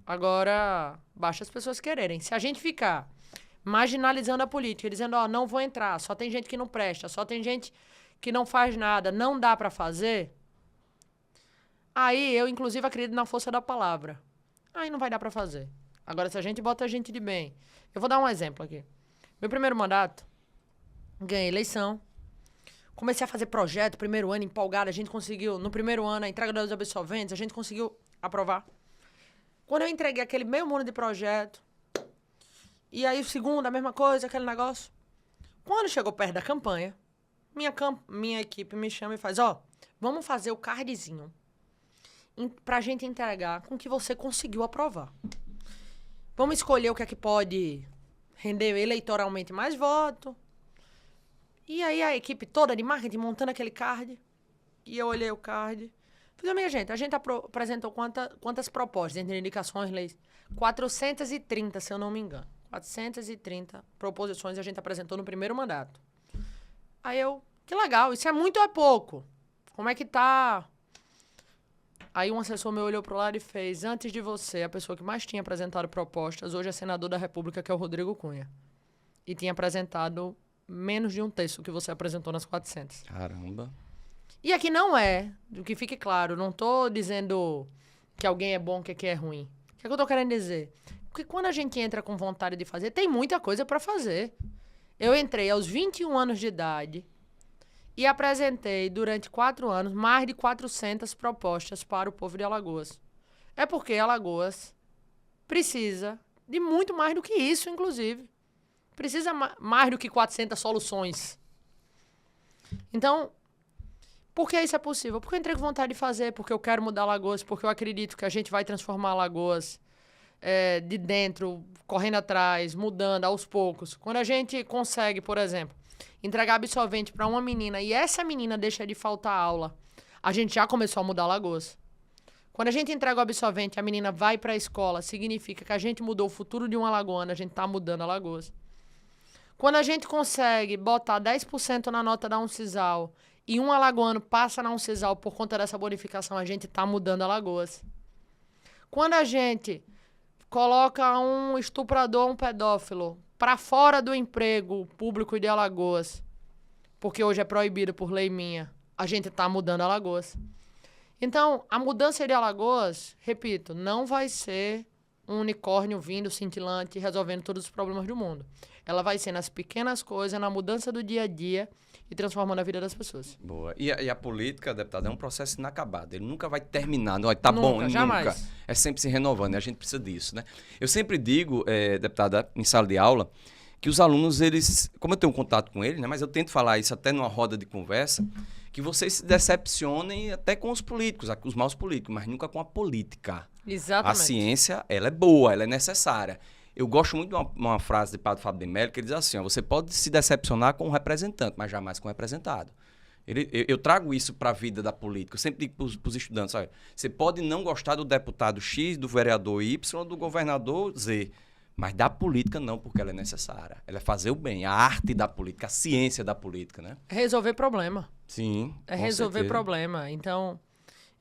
Agora, basta as pessoas quererem. Se a gente ficar marginalizando a política, dizendo, não vou entrar, só tem gente que não presta, só tem gente que não faz nada, não dá pra fazer, aí eu, inclusive, acredito na força da palavra. Aí não vai dar pra fazer. Agora, se a gente bota gente de bem... Eu vou dar um exemplo aqui. Meu primeiro mandato, ganhei eleição, comecei a fazer projeto, primeiro ano, empolgado, a gente conseguiu, no primeiro ano, a entrega dos absolventes, a gente conseguiu aprovar. Quando eu entreguei aquele meio mundo de projeto, e aí o segundo, a mesma coisa, aquele negócio. Quando chegou perto da campanha, minha equipe me chama e faz, vamos fazer o cardzinho pra gente entregar com que você conseguiu aprovar. Vamos escolher o que é que pode render eleitoralmente mais voto. E aí a equipe toda de marketing montando aquele card, e eu olhei o card... Falei, minha gente, a gente apresentou quantas propostas entre indicações, leis? 430, se eu não me engano. 430 proposições a gente apresentou no primeiro mandato. Aí que legal, isso é muito ou é pouco? Como é que tá? Aí um assessor meu olhou pro lado e fez, antes de você, a pessoa que mais tinha apresentado propostas, hoje é senador da República, que é o Rodrigo Cunha. E tinha apresentado menos de um terço que você apresentou nas 400. Caramba. E aqui não é, do que fique claro, não tô dizendo que alguém é bom, que aqui é ruim. O que é que eu tô querendo dizer? Porque quando a gente entra com vontade de fazer, tem muita coisa para fazer. Eu entrei aos 21 anos de idade e apresentei durante 4 anos mais de 400 propostas para o povo de Alagoas. É porque Alagoas precisa de muito mais do que isso, inclusive. Precisa mais do que 400 soluções. Então, por que isso é possível? Porque eu entrei com vontade de fazer, porque eu quero mudar Alagoas, porque eu acredito que a gente vai transformar Alagoas de dentro, correndo atrás, mudando aos poucos. Quando a gente consegue, por exemplo, entregar absorvente para uma menina e essa menina deixa de faltar aula, a gente já começou a mudar Alagoas. Quando a gente entrega o absorvente, a menina vai para a escola, significa que a gente mudou o futuro de uma alagoana, a gente está mudando Alagoas. Quando a gente consegue botar 10% na nota da Uncisal e um alagoano passa na Uncisal por conta dessa bonificação, a gente está mudando Alagoas. Quando a gente coloca um estuprador, um pedófilo para fora do emprego público de Alagoas, porque hoje é proibido por lei minha, a gente está mudando Alagoas. Então, a mudança de Alagoas, repito, não vai ser um unicórnio vindo cintilante e resolvendo todos os problemas do mundo. Ela vai ser nas pequenas coisas, na mudança do dia a dia e transformando a vida das pessoas. Boa. E a política, deputado, é um processo inacabado. Ele nunca vai terminar. Não, tá Nunca, bom, jamais. nunca. É sempre se renovando e a gente precisa disso, né? Eu sempre digo, deputada, em sala de aula, que os alunos, eles... Como eu tenho contato com eles, né? Mas eu tento falar isso até numa roda de conversa, que vocês se decepcionem até com os políticos, os maus políticos, mas nunca com a política. Exatamente. A ciência, ela é boa, ela é necessária. Eu gosto muito de uma frase de Padre Fábio de Mello, que ele diz assim, ó, você pode se decepcionar com um representante, mas jamais com um representado. Eu trago isso para a vida da política. Eu sempre digo para os estudantes, olha, você pode não gostar do deputado X, do vereador Y, do governador Z, mas da política não, porque ela é necessária. Ela é fazer o bem, a arte da política, a ciência da política, né? É resolver problema. Sim, É com resolver certeza. problema. Então,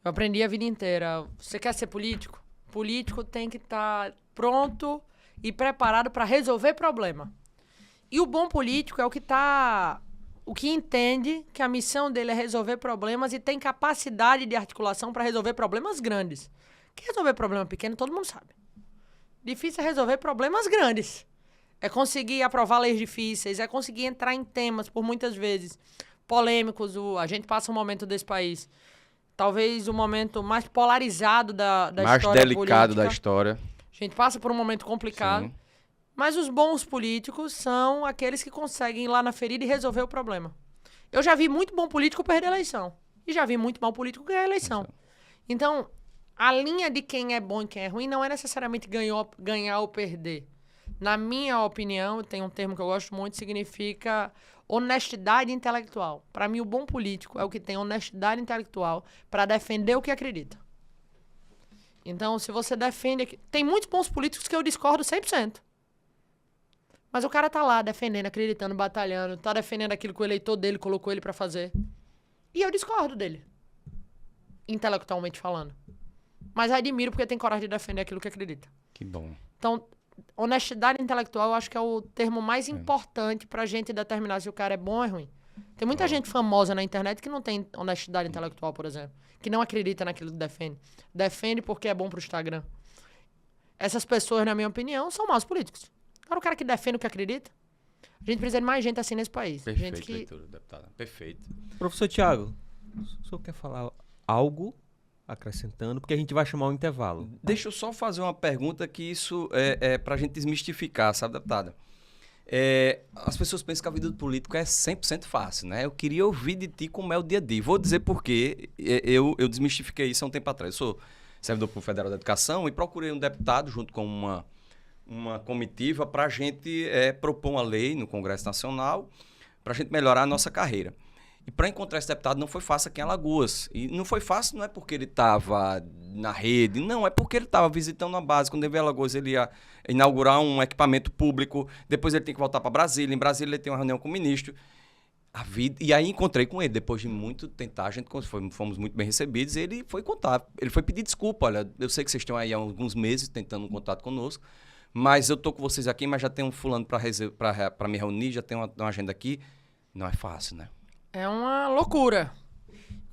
eu aprendi a vida inteira. Você quer ser político? Político tem que estar pronto e preparado para resolver problema. E o bom político é o que entende que a missão dele é resolver problemas e tem capacidade de articulação para resolver problemas grandes. Que resolver problema pequeno, todo mundo sabe. Difícil é resolver problemas grandes. É conseguir aprovar leis difíceis, é conseguir entrar em temas, por muitas vezes, polêmicos. A gente passa um momento desse país, talvez o momento mais polarizado da Mais história delicado política. da história. A gente passa por um momento complicado. Sim. Mas os bons políticos são aqueles que conseguem ir lá na ferida e resolver o problema. Eu já vi muito bom político perder a eleição. E já vi muito mau político ganhar a eleição. Então, a linha de quem é bom e quem é ruim não é necessariamente ganhar ou perder. Na minha opinião, tem um termo que eu gosto muito, significa honestidade intelectual. Para mim, o bom político é o que tem honestidade intelectual para defender o que acredita. Então, se você defende... Tem muitos bons políticos que eu discordo 100%. Mas o cara tá lá defendendo, acreditando, batalhando, tá defendendo aquilo que o eleitor dele colocou ele pra fazer. E eu discordo dele. Intelectualmente falando. Mas admiro porque tem coragem de defender aquilo que acredita. Que bom. Então, honestidade intelectual eu acho que é o termo mais importante pra gente determinar se o cara é bom ou é ruim. Tem muita gente famosa na internet que não tem honestidade intelectual, por exemplo. Que não acredita naquilo que defende. Defende porque é bom pro Instagram. Essas pessoas, na minha opinião, são maus políticos. Agora o cara que defende o que acredita, a gente precisa de mais gente assim nesse país. Perfeito, Gente que... leitura, deputada. Perfeito. Professor Tiago, o senhor quer falar algo acrescentando? Porque a gente vai chamar um intervalo. Deixa eu só fazer uma pergunta que isso é para a gente desmistificar, sabe, deputada? As pessoas pensam que a vida do político é 100% fácil, né? Eu queria ouvir de ti como é o dia a dia. Vou dizer por quê. Eu desmistifiquei isso há um tempo atrás. Eu sou servidor público federal da educação e procurei um deputado junto com uma comitiva para a gente propor uma lei no Congresso Nacional para a gente melhorar a nossa carreira. E para encontrar esse deputado não foi fácil aqui em Alagoas. E não foi fácil não é porque ele estava na rede, não, é porque ele estava visitando a base. Quando ele veio a Alagoas, ele ia inaugurar um equipamento público, depois ele tem que voltar para Brasília. Em Brasília ele tem uma reunião com o ministro. E aí encontrei com ele, depois de muito tentar, a gente fomos muito bem recebidos, e ele foi contar, ele foi pedir desculpa, olha, eu sei que vocês estão aí há alguns meses tentando um contato conosco, mas eu tô com vocês aqui, mas já tem um fulano para me reunir, já tem uma agenda aqui. Não é fácil, né? É uma loucura.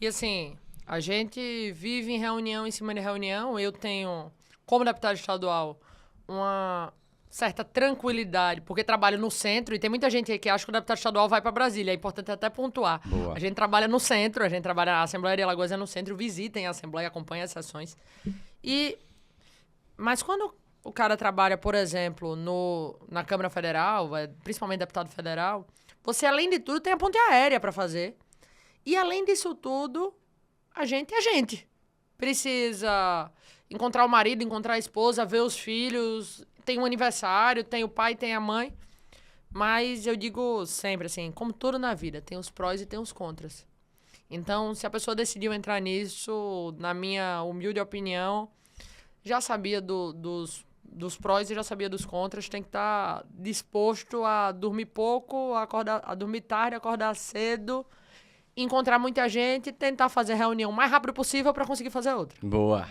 E assim, a gente vive em reunião em cima de reunião. Eu tenho, como deputado estadual, certa tranquilidade, porque trabalho no centro e tem muita gente aí que acha que o deputado estadual vai para Brasília. É importante até pontuar. Boa. A gente trabalha no centro, a gente trabalha na Assembleia de Alagoas é no centro, visitem a Assembleia, acompanhem as sessões. Mas quando o cara trabalha, por exemplo, na Câmara Federal, principalmente deputado federal, você, além de tudo, tem a ponte aérea para fazer. E, além disso tudo, a gente é gente. Precisa encontrar o marido, encontrar a esposa, ver os filhos, tem um aniversário, tem o pai, tem a mãe. Mas eu digo sempre assim, como tudo na vida, tem os prós e tem os contras. Então, se a pessoa decidiu entrar nisso, na minha humilde opinião, já sabia dos prós e já sabia dos contras, tem que estar disposto a dormir pouco, a dormir tarde, acordar cedo, encontrar muita gente e tentar fazer a reunião o mais rápido possível para conseguir fazer outra. Boa.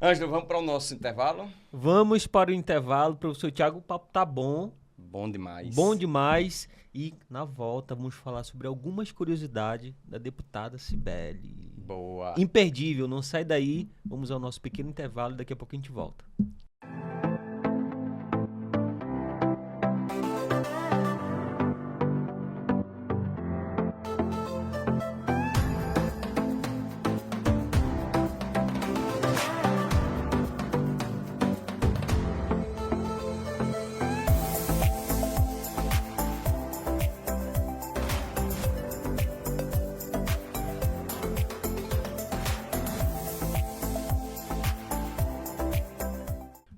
Ângelo, vamos para o nosso intervalo? Vamos para o intervalo, professor Tiago, o papo tá bom. Bom demais. Bom demais. E na volta vamos falar sobre algumas curiosidades da deputada Cibele. Boa. Imperdível, não sai daí. Vamos ao nosso pequeno intervalo e daqui a pouco a gente volta.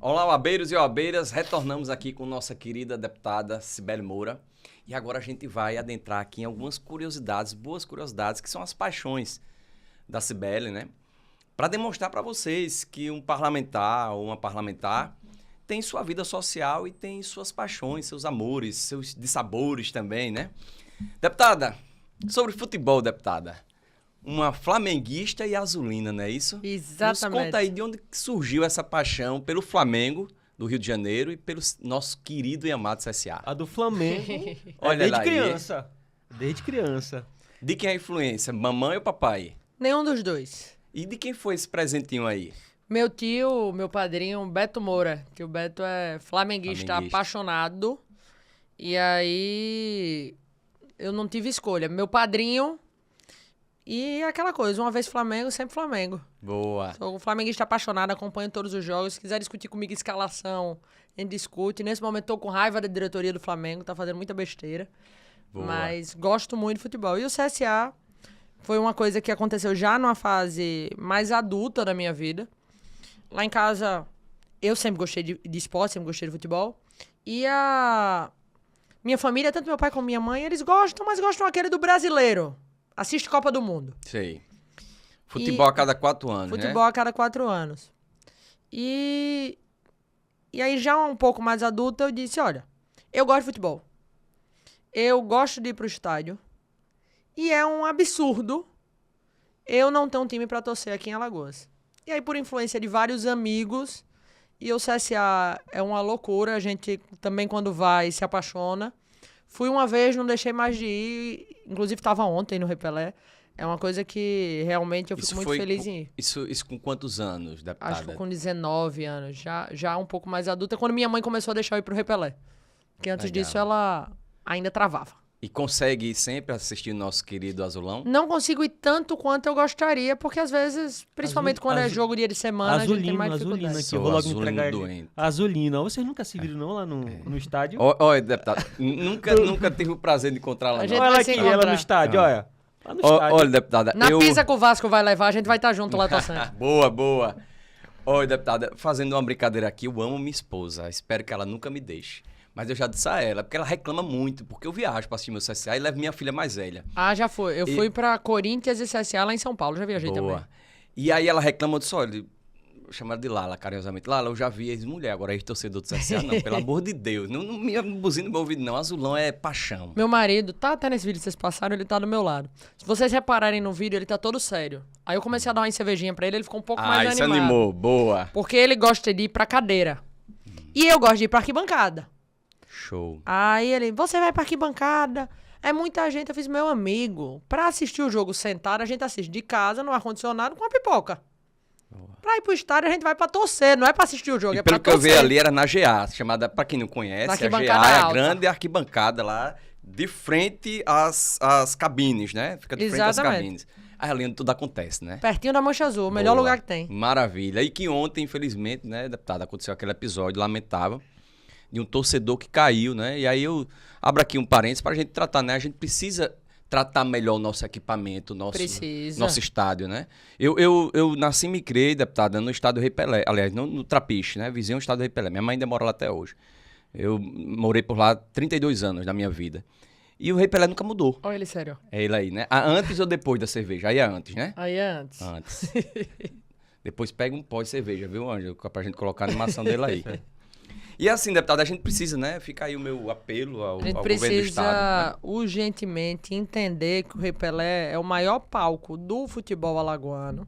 Olá, OABeiros e OABeiras, retornamos aqui com nossa querida deputada Cibele Moura. E agora a gente vai adentrar aqui em algumas curiosidades, boas curiosidades, que são as paixões da Cibele, né? Para demonstrar para vocês que um parlamentar ou uma parlamentar tem sua vida social e tem suas paixões, seus amores, seus dissabores também, né? Deputada, sobre futebol, deputada. Uma flamenguista e azulina, não é isso? Exatamente. Nos conta aí de onde surgiu essa paixão pelo Flamengo do Rio de Janeiro e pelo nosso querido e amado CSA. A do Flamengo, Olha desde lá aí. criança. Desde criança. De quem é a influência? Mamãe ou papai? Nenhum dos dois. E de quem foi esse presentinho aí? Meu tio, meu padrinho, Beto Moura, que o Beto é flamenguista apaixonado. E aí eu não tive escolha. Meu padrinho e aquela coisa, uma vez Flamengo, sempre Flamengo. Boa. Sou um flamenguista apaixonado, acompanho todos os jogos. Se quiser discutir comigo escalação, a gente discute. Nesse momento tô com raiva da diretoria do Flamengo, tá fazendo muita besteira. Boa. Mas gosto muito de futebol. E o CSA foi uma coisa que aconteceu já numa fase mais adulta da minha vida. Lá em casa, eu sempre gostei de esporte, sempre gostei de futebol. E a minha família, tanto meu pai como minha mãe, eles gostam, mas gostam aquele do brasileiro. Assiste Copa do Mundo. Sei. Futebol a cada 4 anos, Futebol né? a cada 4 anos. E aí, já um pouco mais adulta, eu disse, olha, eu gosto de futebol. Eu gosto de ir pro estádio. E é um absurdo eu não ter um time pra torcer aqui em Alagoas. E aí, por influência de vários amigos, e o CSA é uma loucura, a gente também quando vai se apaixona. Fui uma vez, não deixei mais de ir, inclusive estava ontem no Repelé. É uma coisa que realmente eu fico muito feliz em ir. Isso com quantos anos, deputada? Acho que com 19 anos, já um pouco mais adulta, quando minha mãe começou a deixar eu ir pro Repelé. Porque antes Legal. disso ela ainda travava. E consegue sempre assistir o nosso querido Azulão? Não consigo ir tanto quanto eu gostaria, porque às vezes, principalmente quando é jogo dia de semana, a gente tem mais dificuldade. Azulina aqui, Sou eu vou logo azulino entregar ele. doente. Azulina, vocês nunca se viram não lá no estádio? Olha, deputada, nunca tive o prazer de encontrá-la, A não. gente Olha vai ela se aqui, encontrar. ela no estádio, olha. Lá no estádio. Olha, deputada, Na pizza que o Vasco vai levar, a gente vai estar junto lá torcendo. Boa. Olha, deputada, fazendo uma brincadeira aqui, eu amo minha esposa, espero que ela nunca me deixe. Mas eu já disse a ela, porque ela reclama muito, porque eu viajo pra assistir meu CSA e levo minha filha mais velha. Ah, já foi. Eu fui pra Corinthians e CSA lá em São Paulo, já viajei também. E aí ela reclama, eu disse, olha, eu chamo ela de Lala, carinhosamente. Lala, eu já vi ex-mulher, agora ex-torcedor do CSA, não, pelo amor de Deus. Não me buzina no meu ouvido, não. Azulão é paixão. Meu marido, tá até nesse vídeo que vocês passaram, ele tá do meu lado. Se vocês repararem no vídeo, ele tá todo sério. Aí eu comecei a dar uma cervejinha pra ele ficou um pouco mais isso animado. animou, boa. Porque ele gosta de ir pra cadeira. E eu gosto de ir pra arquibancada. Show. Aí ele, você vai pra arquibancada? É muita gente. Eu fiz, meu amigo, pra assistir o jogo sentado, a gente assiste de casa, no ar-condicionado, com a pipoca. Pra ir pro estádio, a gente vai pra torcer, não é pra assistir o jogo, é pra Pelo que eu torcer. vi ali, era na GA, chamada, pra quem não conhece, Na a GA arquibancada é a alta. grande arquibancada lá, de frente às cabines, né? Fica de frente às Exatamente. cabines. Aí ali onde tudo acontece, né? Pertinho da Mancha Azul, o melhor Boa. lugar que tem. Maravilha. E que ontem, infelizmente, né, deputado, aconteceu aquele episódio lamentável de um torcedor que caiu, né? E aí eu abro aqui um parênteses para a gente tratar, né? A gente precisa tratar melhor o nosso equipamento, Precisa. nosso estádio, né? Eu nasci e me criei, deputada, no estádio Rei Pelé, aliás, no Trapiche, né? Vizinho ao estádio Rei Pelé. Minha mãe ainda mora lá até hoje. Eu morei por lá 32 anos da minha vida. E o Rei Pelé nunca mudou. Olha ele sério. É ele aí, né? Antes ou depois da cerveja? Aí é antes, né? Aí é antes. Antes. Depois pega um pó de cerveja, viu, Ângelo? Pra gente colocar a animação dele aí. E assim, deputado, a gente precisa, né? Fica aí o meu apelo ao A gente governo do precisa estado. Né? urgentemente entender que o Rei Pelé é o maior palco do futebol alagoano.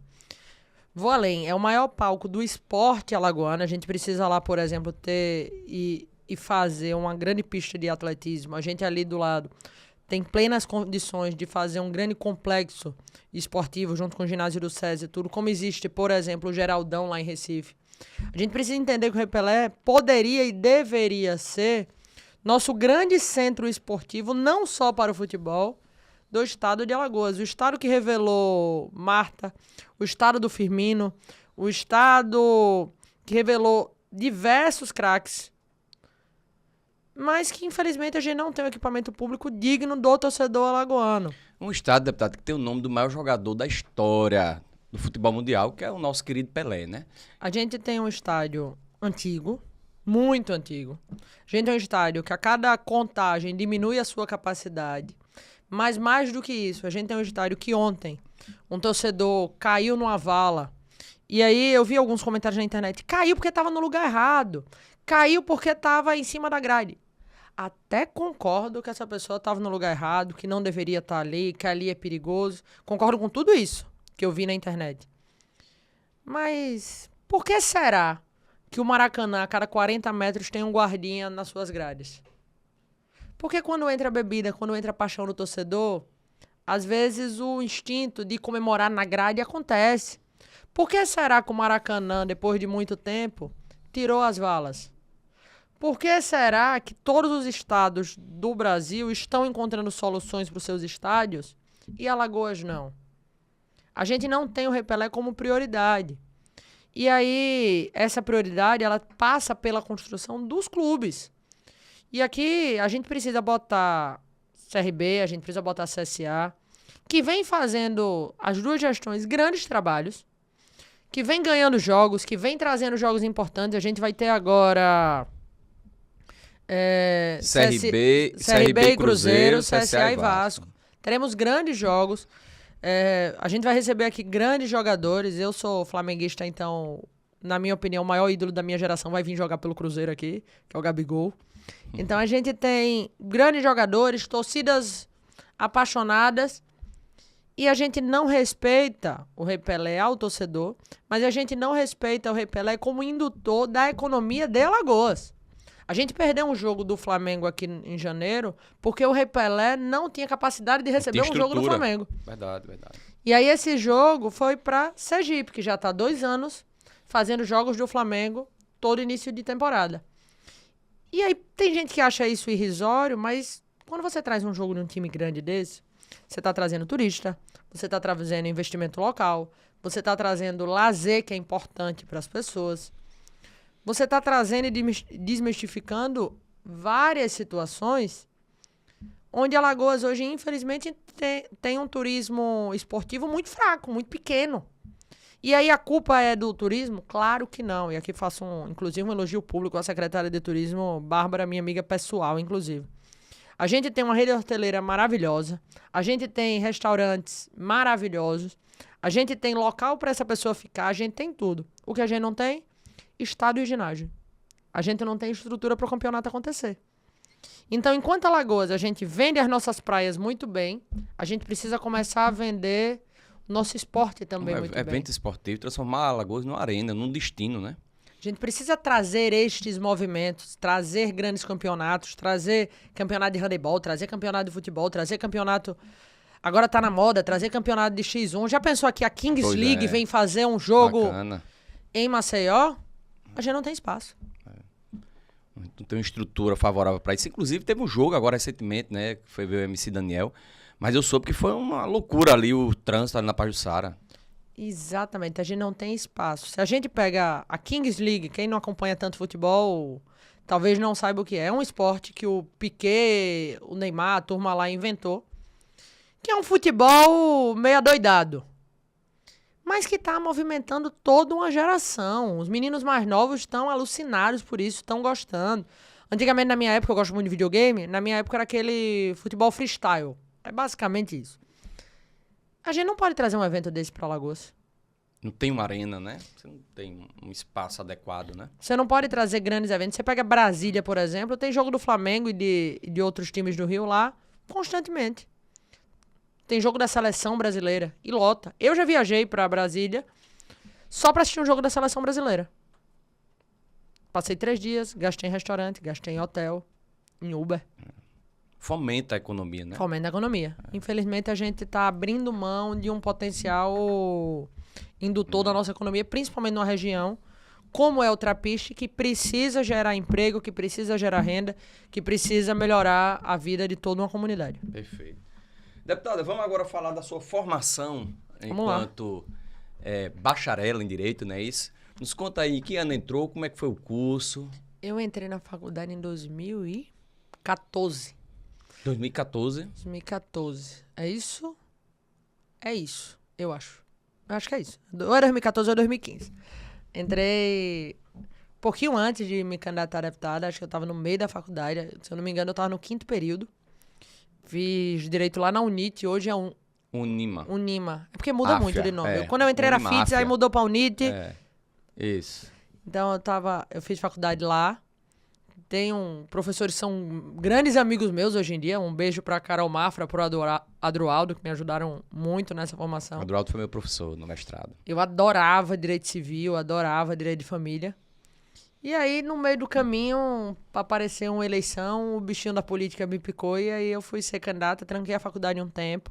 Vou além, é o maior palco do esporte alagoano. A gente precisa lá, por exemplo, ter e fazer uma grande pista de atletismo. A gente ali do lado tem plenas condições de fazer um grande complexo esportivo junto com o ginásio do SESI e tudo, como existe, por exemplo, o Geraldão lá em Recife. A gente precisa entender que o Rei Pelé poderia e deveria ser nosso grande centro esportivo, não só para o futebol, do estado de Alagoas. O estado que revelou Marta, o estado do Firmino, o estado que revelou diversos craques, mas que infelizmente a gente não tem um equipamento público digno do torcedor alagoano. Um estado, deputado, que tem o nome do maior jogador da história do futebol mundial, que é o nosso querido Pelé, né? A gente tem um estádio antigo, muito antigo. A gente tem um estádio que a cada contagem diminui a sua capacidade. Mas mais do que isso, a gente tem um estádio que ontem um torcedor caiu numa vala. E aí eu vi alguns comentários na internet. Caiu porque estava no lugar errado. Caiu porque estava em cima da grade. Até concordo que essa pessoa estava no lugar errado, que não deveria estar ali, que ali é perigoso. Concordo com tudo isso que eu vi na internet. Mas por que será que o Maracanã, a cada 40 metros, tem um guardinha nas suas grades? Porque quando entra a bebida, quando entra a paixão do torcedor, às vezes o instinto de comemorar na grade acontece. Por que será que o Maracanã, depois de muito tempo, tirou as valas? Por que será que todos os estados do Brasil estão encontrando soluções para os seus estádios e Alagoas não? A gente não tem o Rei Pelé como prioridade. E aí, essa prioridade, ela passa pela construção dos clubes. E aqui, a gente precisa botar CRB, a gente precisa botar CSA, que vem fazendo as duas gestões grandes trabalhos, que vem ganhando jogos, que vem trazendo jogos importantes. A gente vai ter agora... CRB e Cruzeiro, CSA e Vasco. Teremos grandes jogos. A gente vai receber aqui grandes jogadores. Eu sou flamenguista, então, na minha opinião, o maior ídolo da minha geração vai vir jogar pelo Cruzeiro aqui, que é o Gabigol. Então a gente tem grandes jogadores, torcidas apaixonadas, e a gente não respeita o Rei Pelé ao torcedor, mas a gente não respeita o Rei Pelé como indutor da economia de Alagoas. A gente perdeu um jogo do Flamengo aqui em janeiro porque o Rei Pelé não tinha capacidade de receber um jogo do Flamengo. Verdade, verdade. E aí esse jogo foi para Sergipe, que já está há 2 anos fazendo jogos do Flamengo todo início de temporada. E aí tem gente que acha isso irrisório, mas quando você traz um jogo de um time grande desse, você está trazendo turista, você está trazendo investimento local, você está trazendo lazer, que é importante para as pessoas. Você está trazendo e desmistificando várias situações onde Alagoas hoje, infelizmente, tem um turismo esportivo muito fraco, muito pequeno. E aí a culpa é do turismo? Claro que não. E aqui faço, inclusive, um elogio público à secretária de turismo, Bárbara, minha amiga pessoal, inclusive. A gente tem uma rede hoteleira maravilhosa, a gente tem restaurantes maravilhosos, a gente tem local para essa pessoa ficar, a gente tem tudo. O que a gente não tem? Estádio e ginásio. A gente não tem estrutura para o campeonato acontecer. Então, enquanto Alagoas a gente vende as nossas praias muito bem, a gente precisa começar a vender o nosso esporte também muito bem. Evento esportivo, transformar Alagoas numa arena, num destino, né? A gente precisa trazer estes movimentos, trazer grandes campeonatos, trazer campeonato de handebol, trazer campeonato de futebol, trazer campeonato... Agora tá na moda trazer campeonato de X1. Já pensou aqui a Kings Pois League é. vem fazer um jogo Bacana. em Maceió? A gente não tem espaço. Não tem uma estrutura favorável para isso. Inclusive, teve um jogo agora recentemente, né? Que foi ver o MC Daniel. Mas eu soube que foi uma loucura ali o trânsito ali na Pajuçara. Exatamente, a gente não tem espaço. Se a gente pega a Kings League, quem não acompanha tanto futebol, talvez não saiba o que é. É um esporte que o Piquet, o Neymar, a turma lá inventou. Que é um futebol meio adoidado. Mas que tá movimentando toda uma geração. Os meninos mais novos estão alucinados por isso, estão gostando. Antigamente, na minha época, eu gosto muito de videogame, na minha época era aquele futebol freestyle. É basicamente isso. A gente não pode trazer um evento desse pra Alagoas. Não tem uma arena, né? Você não tem um espaço adequado, né? Você não pode trazer grandes eventos. Você pega Brasília, por exemplo, tem jogo do Flamengo e de outros times do Rio lá constantemente. Tem jogo da seleção brasileira e lota. Eu já viajei pra Brasília só pra assistir um jogo da seleção brasileira. Passei 3 dias, gastei em restaurante, gastei em hotel, em Uber. Fomenta a economia, né? Fomenta a economia. Infelizmente, a gente tá abrindo mão de um potencial indutor da nossa economia, principalmente numa região como é o Trapiche, que precisa gerar emprego, que precisa gerar renda, que precisa melhorar a vida de toda uma comunidade. Perfeito. Deputada, vamos agora falar da sua formação Vamos lá. enquanto bacharel em Direito, não é isso? Nos conta aí, que ano entrou, como é que foi o curso? Eu entrei na faculdade em 2014. 2014. 2014. É isso? É isso, eu acho. Eu acho que é isso. Ou é 2014 ou 2015. Entrei um pouquinho antes de me candidatar a deputada. Acho que eu tava no meio da faculdade. Se eu não me engano, eu tava no 5º período. Fiz direito lá na UNIT. Hoje é Unima. Unima. É porque muda Áfia, muito de nome. é. Quando eu entrei era Unima, FITS, aí Áfia. mudou pra UNIT. É, isso. Então eu fiz faculdade lá. Tenho professores que são grandes amigos meus hoje em dia. Um beijo pra Carol Mafra, pro Adroaldo, que me ajudaram muito nessa formação. O Adroaldo foi meu professor no mestrado. Eu adorava direito civil, adorava direito de família. E aí, no meio do caminho, apareceu uma eleição, o bichinho da política me picou e aí eu fui ser candidata, tranquei a faculdade um tempo.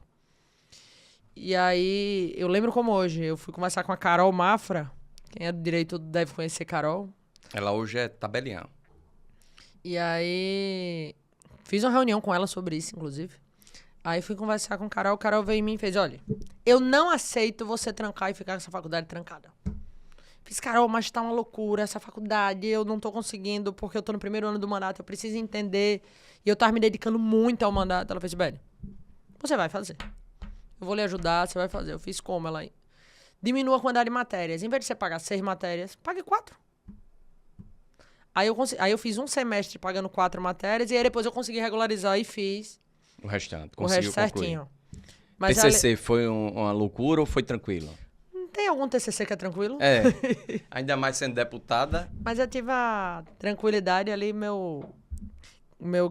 E aí, eu lembro como hoje, eu fui conversar com a Carol Mafra. Quem é do direito deve conhecer Carol. Ela hoje é tabeliã. E aí, fiz uma reunião com ela sobre isso, inclusive. Aí fui conversar com a Carol veio em mim e fez, olha, eu não aceito você trancar e ficar com essa faculdade trancada. Fiz, Carol, mas tá uma loucura essa faculdade, eu não tô conseguindo porque eu tô no primeiro ano do mandato, eu preciso entender. E eu tava me dedicando muito ao mandato. Ela fez, velho, você vai fazer. Eu vou lhe ajudar, você vai fazer. Eu fiz como? Ela diminua a quantidade de matérias. Em vez de você pagar 6 matérias, pague 4. Aí eu fiz um semestre pagando 4 matérias e aí depois eu consegui regularizar e fiz O restante. o resto Conseguiu concluir. certinho. Mas TCC foi uma loucura ou foi tranquilo? tem algum TCC que é tranquilo? É. Ainda mais sendo deputada. Mas eu tive a tranquilidade ali,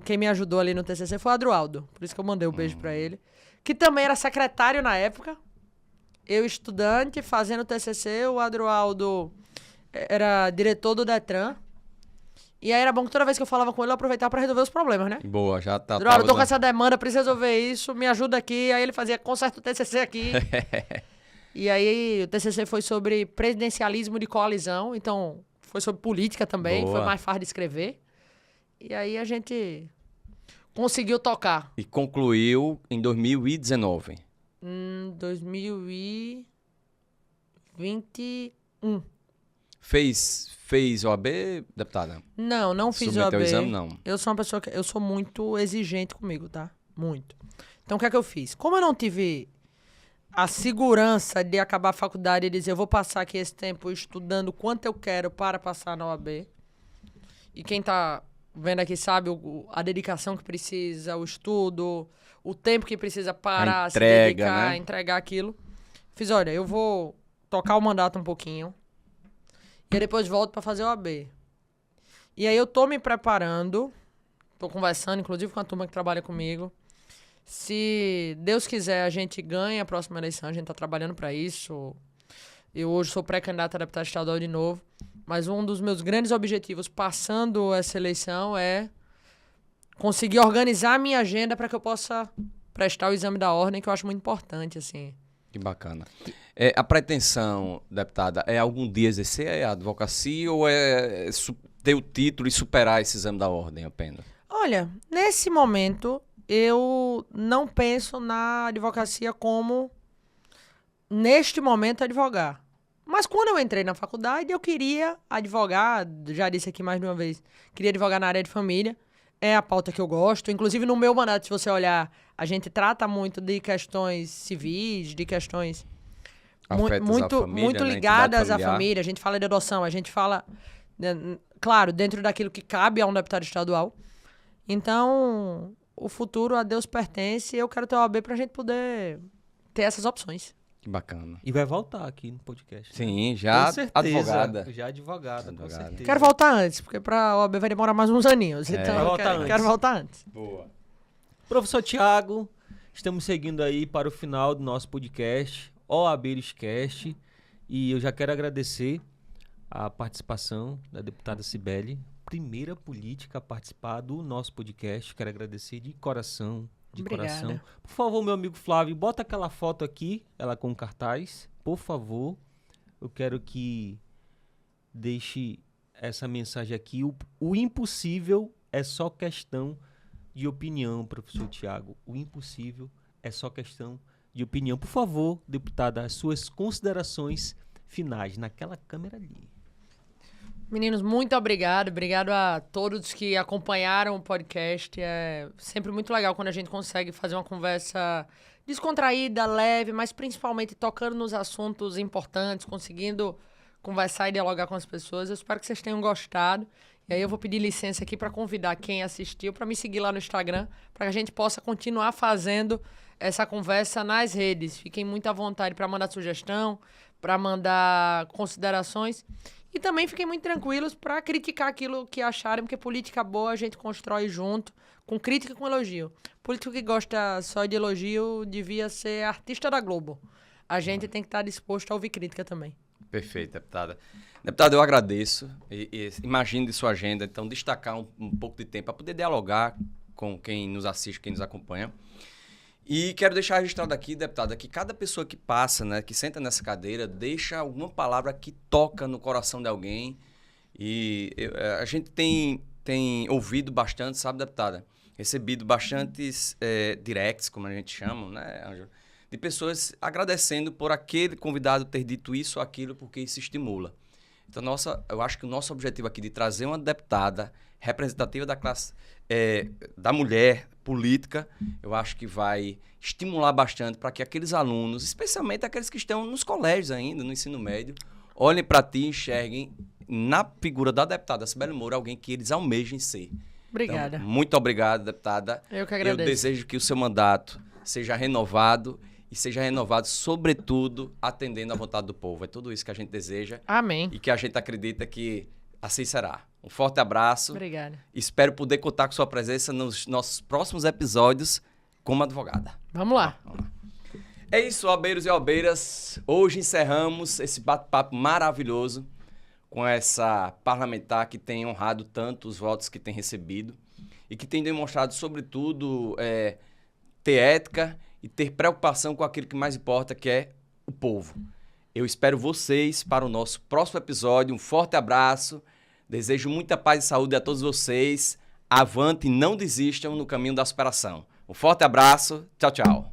quem me ajudou ali no TCC foi o Adroaldo. Por isso que eu mandei um beijo pra ele. Que também era secretário na época. Eu, estudante, fazendo TCC. O Adroaldo era diretor do Detran. E aí era bom que toda vez que eu falava com ele, eu aproveitava pra resolver os problemas, né? Boa, já tá. Adroaldo, eu tô com essa demanda, preciso resolver isso, me ajuda aqui. Aí ele fazia, conserta o TCC aqui. E aí o TCC foi sobre presidencialismo de coalizão. Então, foi sobre política também. Boa. Foi mais fácil de escrever. E aí a gente conseguiu tocar. E concluiu em 2019. 2021. Fez OAB, deputada? Não fiz Submeteu OAB. o exame, não. Eu sou uma pessoa eu sou muito exigente comigo, tá? Muito. Então o que é que eu fiz? Como eu não tive a segurança de acabar a faculdade e dizer eu vou passar aqui esse tempo estudando quanto eu quero para passar na OAB. E quem tá vendo aqui sabe a dedicação que precisa, o estudo, o tempo que precisa parar, se dedicar, né? entregar aquilo. Fiz, olha, eu vou tocar o mandato um pouquinho e aí depois volto para fazer o OAB. E aí eu tô me preparando, tô conversando, inclusive com a turma que trabalha comigo. Se Deus quiser, a gente ganha a próxima eleição, a gente tá trabalhando para isso. Eu hoje sou pré-candidato a deputado estadual de novo, mas um dos meus grandes objetivos passando essa eleição é conseguir organizar a minha agenda para que eu possa prestar o exame da ordem, que eu acho muito importante, assim. Que bacana. A pretensão, deputada, é algum dia exercer a advocacia ou é ter o título e superar esse exame da ordem apenas? Olha, nesse momento, eu não penso na advocacia como, neste momento, advogar. Mas quando eu entrei na faculdade, eu queria advogar, já disse aqui mais de uma vez, queria advogar na área de família. É a pauta que eu gosto. Inclusive, no meu mandato, se você olhar, a gente trata muito de questões civis, de questões muito ligadas à família. A gente fala de adoção, a gente fala, claro, dentro daquilo que cabe a um deputado estadual. Então, o futuro a Deus pertence e eu quero ter o OAB pra gente poder ter essas opções. Que bacana. E vai voltar aqui no podcast. Sim, já com certeza, advogada. Já advogada, com certeza. Quero voltar antes, porque pra OAB vai demorar mais uns aninhos. Então, quero voltar antes. Boa. Professor Thiago, estamos seguindo aí para o final do nosso podcast, OABerescast, e eu já quero agradecer a participação da deputada Cibele, primeira política a participar do nosso podcast. Quero agradecer de coração. Obrigada. Por favor, meu amigo Flávio, bota aquela foto aqui, ela com cartaz, por favor. Eu quero que deixe essa mensagem aqui. O impossível é só questão de opinião, professor Thiago. O impossível é só questão de opinião. Por favor, deputada, as suas considerações finais naquela câmera ali. Meninos, muito obrigado. Obrigado a todos que acompanharam o podcast. É sempre muito legal quando a gente consegue fazer uma conversa descontraída, leve, mas principalmente tocando nos assuntos importantes, conseguindo conversar e dialogar com as pessoas. Eu espero que vocês tenham gostado. E aí eu vou pedir licença aqui para convidar quem assistiu para me seguir lá no Instagram, para que a gente possa continuar fazendo essa conversa nas redes. Fiquem muito à vontade para mandar sugestão, para mandar considerações. E também fiquem muito tranquilos para criticar aquilo que acharem, porque política boa a gente constrói junto, com crítica e com elogio. Político que gosta só de elogio devia ser artista da Globo. A gente tem que estar disposto a ouvir crítica também. Perfeito, deputada. Deputada, eu agradeço. Imagino de sua agenda, então, destacar um pouco de tempo para poder dialogar com quem nos assiste, quem nos acompanha. E quero deixar registrado aqui, deputada, que cada pessoa que passa, né, que senta nessa cadeira, deixa alguma palavra que toca no coração de alguém. E a gente tem ouvido bastante, sabe, deputada? Recebido bastantes directs, como a gente chama, né, Ângelo? De pessoas agradecendo por aquele convidado ter dito isso ou aquilo, porque isso estimula. Então, eu acho que o nosso objetivo aqui de trazer uma deputada representativa da classe, da mulher política, eu acho que vai estimular bastante para que aqueles alunos, especialmente aqueles que estão nos colégios ainda, no ensino médio, olhem para ti e enxerguem na figura da deputada Cibele Moura alguém que eles almejem ser. Obrigada. Então, muito obrigado, deputada. Eu que agradeço. Eu desejo que o seu mandato seja renovado e seja renovado, sobretudo, atendendo à vontade do povo. É tudo isso que a gente deseja. Amém. E que a gente acredita que assim será. Um forte abraço. Obrigada. Espero poder contar com sua presença nos nossos próximos episódios como advogada. Vamos lá. É isso, albeiros e albeiras. Hoje encerramos esse bate-papo maravilhoso com essa parlamentar que tem honrado tanto os votos que tem recebido e que tem demonstrado, sobretudo, ter ética e ter preocupação com aquilo que mais importa, que é o povo. Eu espero vocês para o nosso próximo episódio. Um forte abraço. Desejo muita paz e saúde a todos vocês. Avante e não desistam no caminho da superação. Um forte abraço. Tchau, tchau.